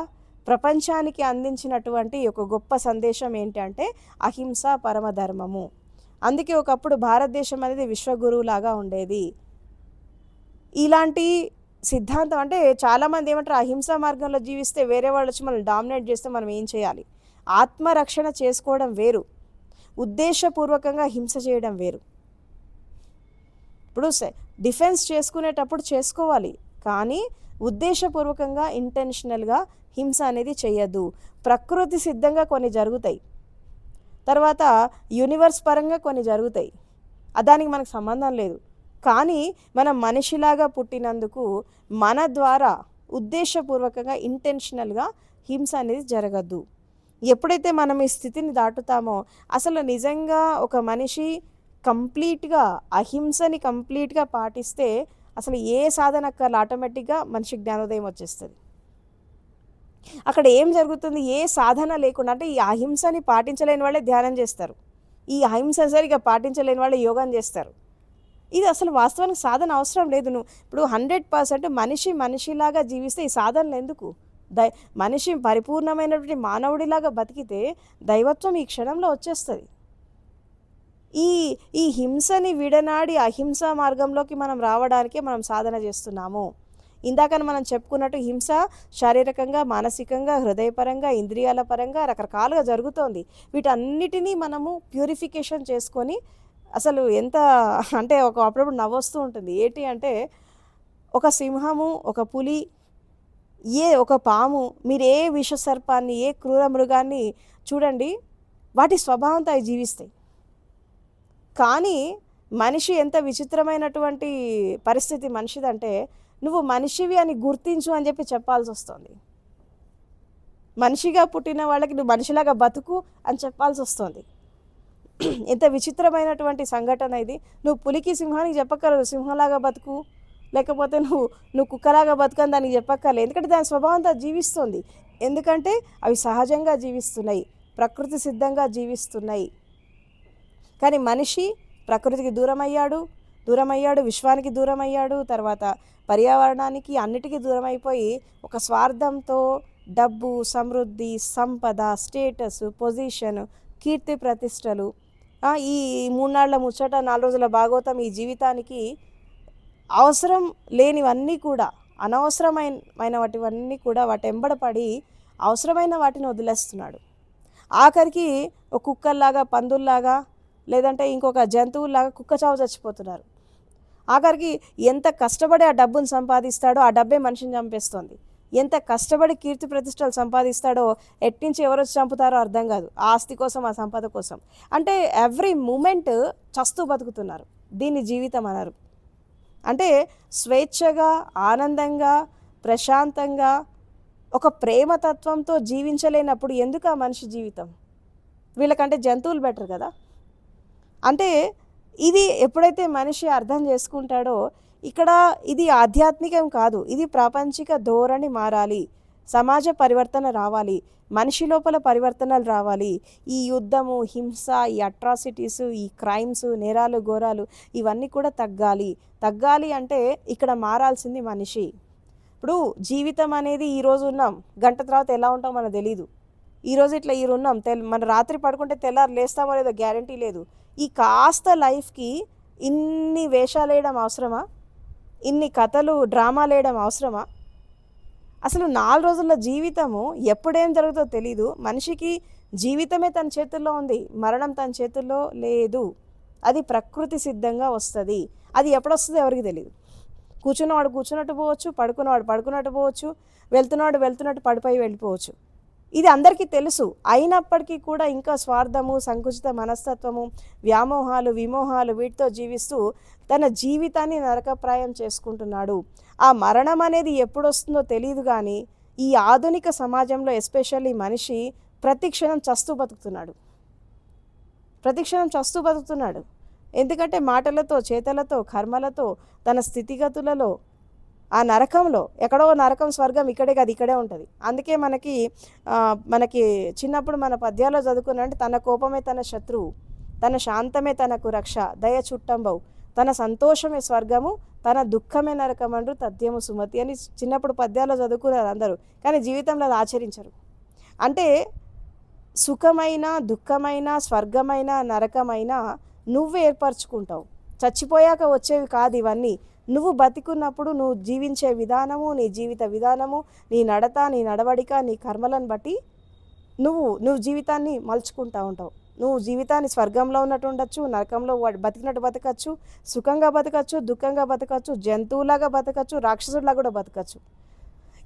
ప్రపంచానికి అందించినటువంటి ఒక గొప్ప సందేశం ఏంటంటే అహింస పరమధర్మము. అందుకే ఒకప్పుడు భారతదేశం అనేది విశ్వగురువులాగా ఉండేది. ఇలాంటి సిద్ధాంతం అంటే చాలామంది ఏమంటారు, అహింసా మార్గంలో జీవిస్తే వేరే వాళ్ళు వచ్చి మనల్ని డామినేట్ చేస్తే మనం ఏం చేయాలి. ఆత్మరక్షణ చేసుకోవడం వేరు, ఉద్దేశపూర్వకంగా హింస చేయడం వేరు. ఇప్పుడు డిఫెన్స్ చేసుకునేటప్పుడు చేసుకోవాలి, కానీ ఉద్దేశపూర్వకంగా ఇంటెన్షనల్గా హింస అనేది చేయొద్దు. ప్రకృతి సిద్ధంగా కొన్ని జరుగుతాయి, తర్వాత యూనివర్స్ పరంగా కొన్ని జరుగుతాయి, దానికి మనకు సంబంధం లేదు. కానీ మనం మనిషిలాగా పుట్టినందుకు మన ద్వారా ఉద్దేశపూర్వకంగా ఇంటెన్షనల్గా హింస అనేది జరగద్దు. ఎప్పుడైతే మనం ఈ స్థితిని దాటుతామో అసలు నిజంగా ఒక మనిషి కంప్లీట్గా అహింసని కంప్లీట్గా పాటిస్తే అసలు ఏ సాధన అక్కర్లు, ఆటోమేటిక్గా మనిషి జ్ఞానోదయం వచ్చేస్తుంది. అక్కడ ఏం జరుగుతుంది, ఏ సాధన లేకుండా, అంటే ఈ అహింసని పాటించలేని వాళ్ళే ధ్యానం చేస్తారు, ఈ అహింస సరిగా పాటించలేని వాళ్ళే యోగం చేస్తారు. ఇది అసలు వాస్తవానికి సాధన అవసరం లేదు. నువ్వు ఇప్పుడు 100% మనిషి మనిషిలాగా జీవిస్తే ఈ సాధనలు ఎందుకు? మనిషి పరిపూర్ణమైనటువంటి మానవుడిలాగా బతికితే దైవత్వం ఈ క్షణంలో వచ్చేస్తుంది. ఈ హింసని విడనాడి అహింసా మార్గంలోకి మనం రావడానికే మనం సాధన చేస్తున్నాము. ఇందాకని మనం చెప్పుకున్నట్టు హింస శారీరకంగా, మానసికంగా, హృదయపరంగా, ఇంద్రియాల పరంగా రకరకాలుగా జరుగుతోంది. వీటన్నిటినీ మనము ప్యూరిఫికేషన్ చేసుకొని అసలు ఎంత అంటే అప్పుడప్పుడు నవ్వొస్తూ ఉంటుంది. ఏంటి అంటే ఒక సింహము, ఒక పులి, ఒక పాము, మీరు ఏ విషసర్పాన్ని, ఏ క్రూర మృగాన్ని చూడండి, వాటి స్వభావంతో అవి జీవిస్తాయి. కానీ మనిషి ఎంత విచిత్రమైనటువంటి పరిస్థితి మనిషిదంటే నువ్వు మనిషివి అని గుర్తించు అని చెప్పి చెప్పాల్సి వస్తుంది. మనిషిగా పుట్టిన వాళ్ళకి నువ్వు మనిషిలాగా బతుకు అని చెప్పాల్సి వస్తుంది. ఎంత విచిత్రమైనటువంటి సంఘటన ఇది. నువ్వు పులికి సింహానికి చెప్పక్కర్లేదు సింహంలాగా బతుకు, లేకపోతే నువ్వు నువ్వు కుక్కలాగా బతుకని దానికి చెప్పక్కర్లేదు. ఎందుకంటే దాని స్వభావంతో జీవిస్తుంది. ఎందుకంటే అవి సహజంగా జీవిస్తున్నాయి, ప్రకృతి సిద్ధంగా జీవిస్తున్నాయి. కానీ మనిషి ప్రకృతికి దూరమయ్యాడు, విశ్వానికి దూరమయ్యాడు, తర్వాత పర్యావరణానికి అన్నిటికీ దూరం అయిపోయి ఒక స్వార్థంతో డబ్బు, సమృద్ధి, సంపద, స్టేటస్, పొజిషన్, కీర్తి ప్రతిష్టలు, ఈ 3 నాళ్ళ ముచ్చట 4 రోజుల భాగవతం, ఈ జీవితానికి అవసరం లేనివన్నీ కూడా, అనవసరమైన వాటివన్నీ కూడా వాటి ఎంబడపడి అవసరమైన వాటిని వదిలేస్తున్నాడు. ఆఖరికి ఒక కుక్కల్లాగా, పందుల్లాగా, లేదంటే ఇంకొక జంతువుల్లాగా కుక్క చావు చచ్చిపోతున్నారు. ఆఖరికి ఎంత కష్టపడి ఆ డబ్బును సంపాదిస్తాడో ఆ డబ్బే మనిషిని చంపేస్తుంది. ఎంత కష్టపడి కీర్తి ప్రతిష్టలు సంపాదిస్తాడో ఎట్నుంచి ఎవరు చంపుతారో అర్థం కాదు, ఆ ఆస్తి కోసం, ఆ సంపద కోసం. అంటే ఎవ్రీ మూమెంట్ చస్తూ బతుకుతున్నారు. దీన్ని జీవితం అన్నారు. అంటే స్వేచ్ఛగా, ఆనందంగా, ప్రశాంతంగా, ఒక ప్రేమతత్వంతో జీవించలేనప్పుడు ఎందుకు ఆ మనిషి జీవితం? వీళ్ళకంటే జంతువులు బెటర్ కదా. అంటే ఇది ఎప్పుడైతే మనిషి అర్థం చేసుకుంటాడో, ఇక్కడ ఇది ఆధ్యాత్మికం కాదు, ఇది ప్రాపంచిక ధోరణి మారాలి, సమాజ పరివర్తన రావాలి, మనిషి లోపల పరివర్తనలు రావాలి. ఈ యుద్ధము, హింస, ఈ అట్రాసిటీస్, ఈ క్రైమ్స్, నేరాలు, ఘోరాలు ఇవన్నీ కూడా తగ్గాలి అంటే ఇక్కడ మారాల్సింది మనిషి. ఇప్పుడు జీవితం అనేది ఈరోజు ఉన్నాం, గంట తర్వాత ఎలా ఉంటాం మనకు తెలీదు. ఈరోజు ఇట్లా ఉన్నాం, మన రాత్రి పడుకుంటే తెల్లారు లేస్తామో లేదో గ్యారంటీ లేదు. ఈ కాస్త లైఫ్కి ఇన్ని వేషాలు వేయడం అవసరమా? ఇన్ని కథలు, డ్రామాలు వేయడం అవసరమా? అసలు 4 రోజుల జీవితము ఎప్పుడేం జరుగుతుందో తెలీదు. మనిషికి జీవితమే తన చేతుల్లో ఉంది, మరణం తన చేతుల్లో లేదు. అది ప్రకృతి సిద్ధంగా వస్తుంది. అది ఎప్పుడొస్తుందో ఎవరికి తెలియదు. కూర్చున్నవాడు కూర్చున్నట్టు పోవచ్చు, పడుకున్నవాడు పడుకున్నట్టు పోవచ్చు, వెళ్తున్నట్టు పడిపోయి వెళ్ళిపోవచ్చు. ఇది అందరికీ తెలుసు. అయినప్పటికీ కూడా ఇంకా స్వార్థము, సంకుచిత మనస్తత్వము, వ్యామోహాలు, విమోహాలు వీటితో జీవిస్తూ తన జీవితాన్ని నరకప్రాయం చేసుకుంటున్నాడు. ఆ మరణం అనేది ఎప్పుడు వస్తుందో తెలియదు. కానీ ఈ ఆధునిక సమాజంలో ఎస్పెషల్లీ మనిషి ప్రతిక్షణం చస్తూ బతుకుతున్నాడు. ఎందుకంటే మాటలతో, చేతలతో, కర్మలతో, తన స్థితిగతులలో, ఆ నరకంలో, ఎక్కడో నరకం స్వర్గం ఇక్కడే కాదు, ఇక్కడే ఉంటుంది. అందుకే మనకి చిన్నప్పుడు మన పద్యాల్లో చదువుకున్నంటే, తన కోపమే తన శత్రువు, తన శాంతమే తనకు రక్ష, దయ చుట్టంబవు, తన సంతోషమే స్వర్గము, తన దుఃఖమే నరకమండ్రు తథ్యము సుమతి అని చిన్నప్పుడు పద్యాల్లో చదువుకున్నారు అందరూ. కానీ జీవితంలో అది ఆచరించరు. అంటే సుఖమైన, దుఃఖమైన, స్వర్గమైన, నరకమైన నువ్వు ఏర్పరచుకుంటావు. చచ్చిపోయాక వచ్చేవి కాదు ఇవన్నీ. నువ్వు బతికున్నప్పుడు నువ్వు జీవించే విధానము, నీ జీవిత విధానము, నీ నడత, నీ నడవడిక, నీ కర్మలను బట్టి నువ్వు జీవితాన్ని మలుచుకుంటూ ఉంటావు. నువ్వు జీవితాన్ని స్వర్గంలో ఉన్నట్టు ఉండొచ్చు, నరకంలో బతికినట్టు బతకచ్చు, సుఖంగా బతకచ్చు, దుఃఖంగా బతకచ్చు, జంతువులాగా బతకచ్చు, రాక్షసులాగా కూడా బతకచ్చు.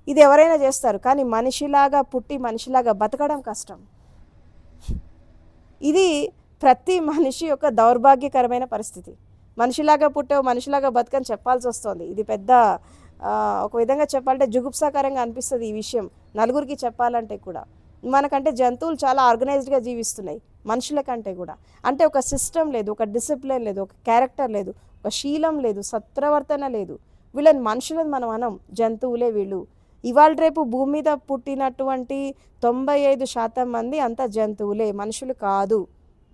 ఇది ఎవరైనా చేస్తారు. కానీ మనిషిలాగా పుట్టి మనిషిలాగా బతకడం కష్టం. ఇది ప్రతి మనిషి యొక్క దౌర్భాగ్యకరమైన పరిస్థితి. మనిషిలాగా పుట్టావు, మనిషిలాగా బతకని చెప్పాల్సి వస్తుంది. ఇది పెద్ద ఒక విధంగా చెప్పాలంటే జుగుప్సాకరంగా అనిపిస్తుంది ఈ విషయం నలుగురికి చెప్పాలంటే కూడా. మనకంటే జంతువులు చాలా ఆర్గనైజ్డ్గా జీవిస్తున్నాయి మనుషుల కంటే కూడా. అంటే ఒక సిస్టమ్ లేదు, ఒక డిసిప్లిన్ లేదు, ఒక క్యారెక్టర్ లేదు, ఒక శీలం లేదు, సత్ప్రవర్తన లేదు. వీళ్ళని మనుషులను మనం అనం, జంతువులే వీళ్ళు. ఇవాళ రేపు భూమి మీద పుట్టినటువంటి 95% మంది అంతా జంతువులే, మనుషులు కాదు.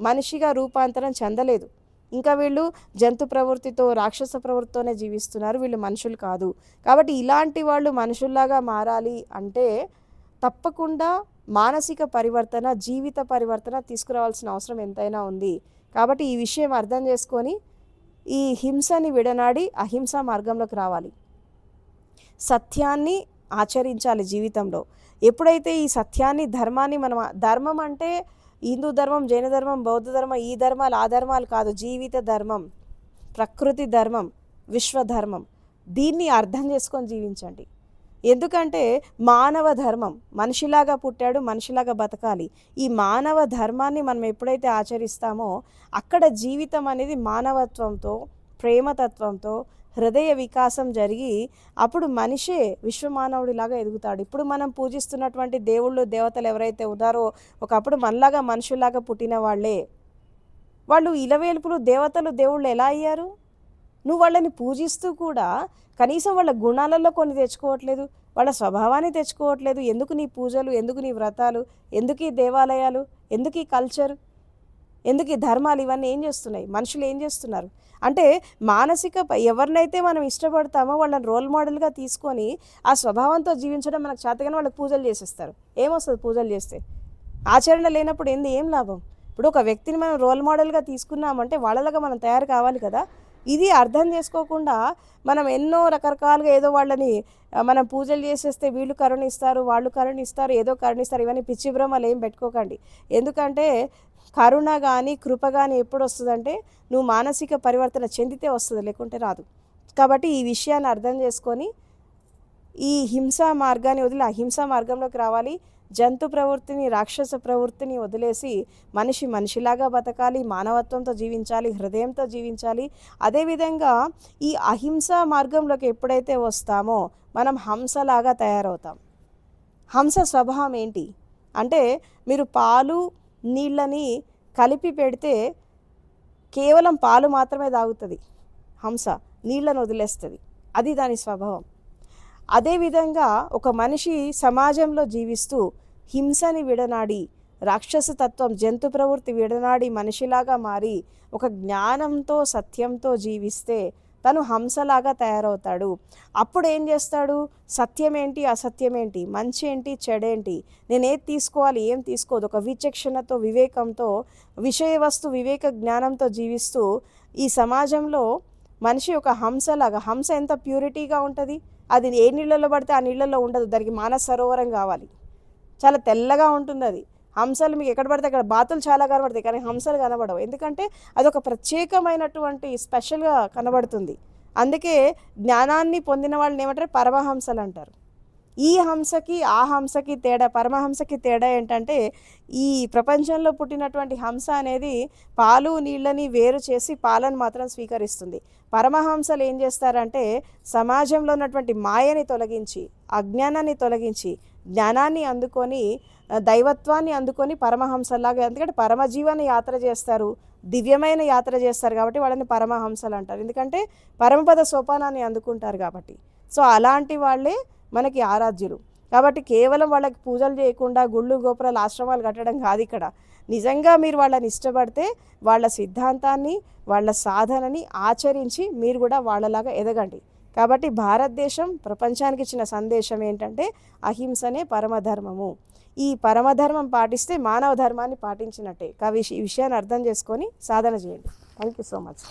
మనిషిగా రూపాంతరం చెందలేదు. ఇంకా వీళ్ళు జంతు ప్రవృత్తితో, రాక్షస ప్రవృత్తితోనే జీవిస్తున్నారు. వీళ్ళు మనుషులు కాదు. కాబట్టి ఇలాంటి వాళ్ళు మనుషుల్లాగా మారాలి అంటే తప్పకుండా మానసిక పరివర్తన, జీవిత పరివర్తన తీసుకురావాల్సిన అవసరం ఎంతైనా ఉంది. కాబట్టి ఈ విషయం అర్థం చేసుకొని ఈ హింసని విడనాడి అహింసా మార్గంలోకి రావాలి. సత్యాన్ని ఆచరించాలి జీవితంలో. ఎప్పుడైతే ఈ సత్యాన్ని, ధర్మాన్ని ధర్మం అంటే హిందూ ధర్మం, జైన ధర్మం, బౌద్ధ ధర్మం, ఈ ధర్మాలు ఆ ధర్మాలు కాదు. జీవిత ధర్మం, ప్రకృతి ధర్మం, విశ్వధర్మం, దీన్ని అర్థం చేసుకొని జీవించండి. ఎందుకంటే మానవ ధర్మం, మనిషిలాగా పుట్టాడు, మనిషిలాగా బతకాలి. ఈ మానవ ధర్మాన్ని మనం ఎప్పుడైతే ఆచరిస్తామో అక్కడ జీవితం అనేది మానవత్వంతో, ప్రేమతత్వంతో, హృదయ వికాసం జరిగి అప్పుడు మనిషే విశ్వమానవుడిలాగా ఎదుగుతాడు. ఇప్పుడు మనం పూజిస్తున్నటువంటి దేవుళ్ళు దేవతలు ఎవరైతే ఉన్నారో ఒకప్పుడు మనలాగా మనుషుల్లాగా పుట్టిన వాళ్ళే. వాళ్ళు ఇలవేల్పులు దేవతలు దేవుళ్ళు ఎలా అయ్యారు? నువ్వు వాళ్ళని పూజిస్తూ కూడా కనీసం వాళ్ళ గుణాలలో కొన్ని తెచ్చుకోవట్లేదు, వాళ్ళ స్వభావాన్ని తెచ్చుకోవట్లేదు. ఎందుకు నీ పూజలు, ఎందుకు నీ వ్రతాలు, ఎందుకు ఈ దేవాలయాలు, ఎందుకు ఈ కల్చర్, ఎందుకు ఈ ధర్మాలు, ఇవన్నీ ఏం చేస్తున్నాయి? మనుషులు ఏం చేస్తున్నారు అంటే మానసిక ఎవరినైతే మనం ఇష్టపడతామో వాళ్ళని రోల్ మోడల్గా తీసుకొని ఆ స్వభావంతో జీవించడం మనకు చేతగానే వాళ్ళకి పూజలు చేసేస్తారు. ఏమొస్తుంది పూజలు చేస్తే? ఆచరణ లేనప్పుడు ఏం లాభం? ఇప్పుడు ఒక వ్యక్తిని మనం రోల్ మోడల్గా తీసుకున్నామంటే వాళ్ళలాగా మనం తయారు కావాలి కదా. ఇది అర్థం చేసుకోకుండా మనం ఎన్నో రకరకాలుగా ఏదో వాళ్ళని మనం పూజలు చేసేస్తే వీళ్ళు కరుణిస్తారు, వాళ్ళు కరుణిస్తారు, ఏదో కరుణిస్తారు, ఇవన్నీ పిచ్చి భ్రమలు ఏం పెట్టుకోకండి. ఎందుకంటే కరుణ కానీ కృప కానీ ఎప్పుడు వస్తుందంటే నువ్వు మానసిక పరివర్తన చెందితే వస్తుంది, లేకుంటే రాదు. కాబట్టి ఈ విషయాన్ని అర్థం చేసుకొని ఈ హింసా మార్గాన్ని వదిలి అహింసా మార్గంలోకి రావాలి. జంతు ప్రవృత్తిని, రాక్షస ప్రవృత్తిని వదిలేసి మనిషి మనిషిలాగా బతకాలి, మానవత్వంతో జీవించాలి, హృదయంతో జీవించాలి. అదేవిధంగా ఈ అహింసా మార్గంలోకి ఎప్పుడైతే వస్తామో మనం హంసలాగా తయారవుతాం. హంస స్వభావం ఏంటి అంటే మీరు పాలు నీళ్ళని కలిపి పెడితే కేవలం పాలు మాత్రమే తాగుతుంది హంస, నీళ్ళను వదిలేస్తుంది. అది దాని స్వభావం. అదేవిధంగా ఒక మనిషి సమాజంలో జీవిస్తూ హింసని విడనాడి, రాక్షసతత్వం జంతు ప్రవృత్తి విడనాడి మనిషిలాగా మారి ఒక జ్ఞానంతో సత్యంతో జీవిస్తే తను హంసలాగా తయారవుతాడు. అప్పుడు ఏం చేస్తాడు? సత్యం ఏంటి, అసత్యం ఏంటి, మంచి ఏంటి, చెడేంటి, నేను ఏది తీసుకోవాలి, ఏం తీసుకోదు, ఒక విచక్షణతో వివేకంతో విషయ వస్తు వివేక జ్ఞానంతో జీవిస్తూ ఈ సమాజంలో మనిషి ఒక హంసలాగా. హంస ఎంత ప్యూరిటీగా ఉంటుంది, అది ఏ నీళ్ళలో పడితే ఆ నీళ్ళలో ఉండదు, దానికి మానస సరోవరం కావాలి, చాలా తెల్లగా ఉంటుంది అది. హంసలు మీకు ఎక్కడ పడితే అక్కడ బాతులు చాలా కనబడతాయి, కానీ హంసలు కనబడవు. ఎందుకంటే అదొక ప్రత్యేకమైనటువంటి స్పెషల్గా కనబడుతుంది. అందుకే జ్ఞానాన్ని పొందిన వాళ్ళని ఏమంటారు? పరమహంసలు అంటారు. ఈ హంసకి ఆ హంసకి తేడా, పరమహంసకి తేడా ఏంటంటే ఈ ప్రపంచంలో పుట్టినటువంటి హంస అనేది పాలు నీళ్ళని వేరు చేసి పాలను మాత్రం స్వీకరిస్తుంది. పరమహంసలు ఏం చేస్తారంటే సమాజంలో ఉన్నటువంటి మాయని తొలగించి, అజ్ఞానాన్ని తొలగించి, జ్ఞానాన్ని అందుకొని, దైవత్వాన్ని అందుకొని పరమహంసలాగా, ఎందుకంటే పరమజీవాన్ని యాత్ర చేస్తారు, దివ్యమైన యాత్ర చేస్తారు కాబట్టి వాళ్ళని పరమహంసలు అంటారు. ఎందుకంటే పరమపద సోపానాన్ని అందుకుంటారు కాబట్టి. సో అలాంటి వాళ్ళే మనకి ఆరాధ్యులు. కాబట్టి కేవలం వాళ్ళకి పూజలు చేయకుండా గుళ్ళు గోపురాలు ఆశ్రమాలు కట్టడం కాదు ఇక్కడ. నిజంగా మీరు వాళ్ళని ఇష్టపడితే వాళ్ళ సిద్ధాంతాన్ని, వాళ్ళ సాధనని ఆచరించి మీరు కూడా వాళ్ళలాగా ఎదగండి. కాబట్టి భారతదేశం ప్రపంచానికి ఇచ్చిన సందేశం ఏంటంటే అహింసనే పరమధర్మము. ఈ పరమధర్మం పాటిస్తే మానవ ధర్మాన్ని పాటించినట్టే. కాబట్టి ఈ విషయాన్ని అర్థం చేసుకొని సాధన చేయండి. Thank you so much.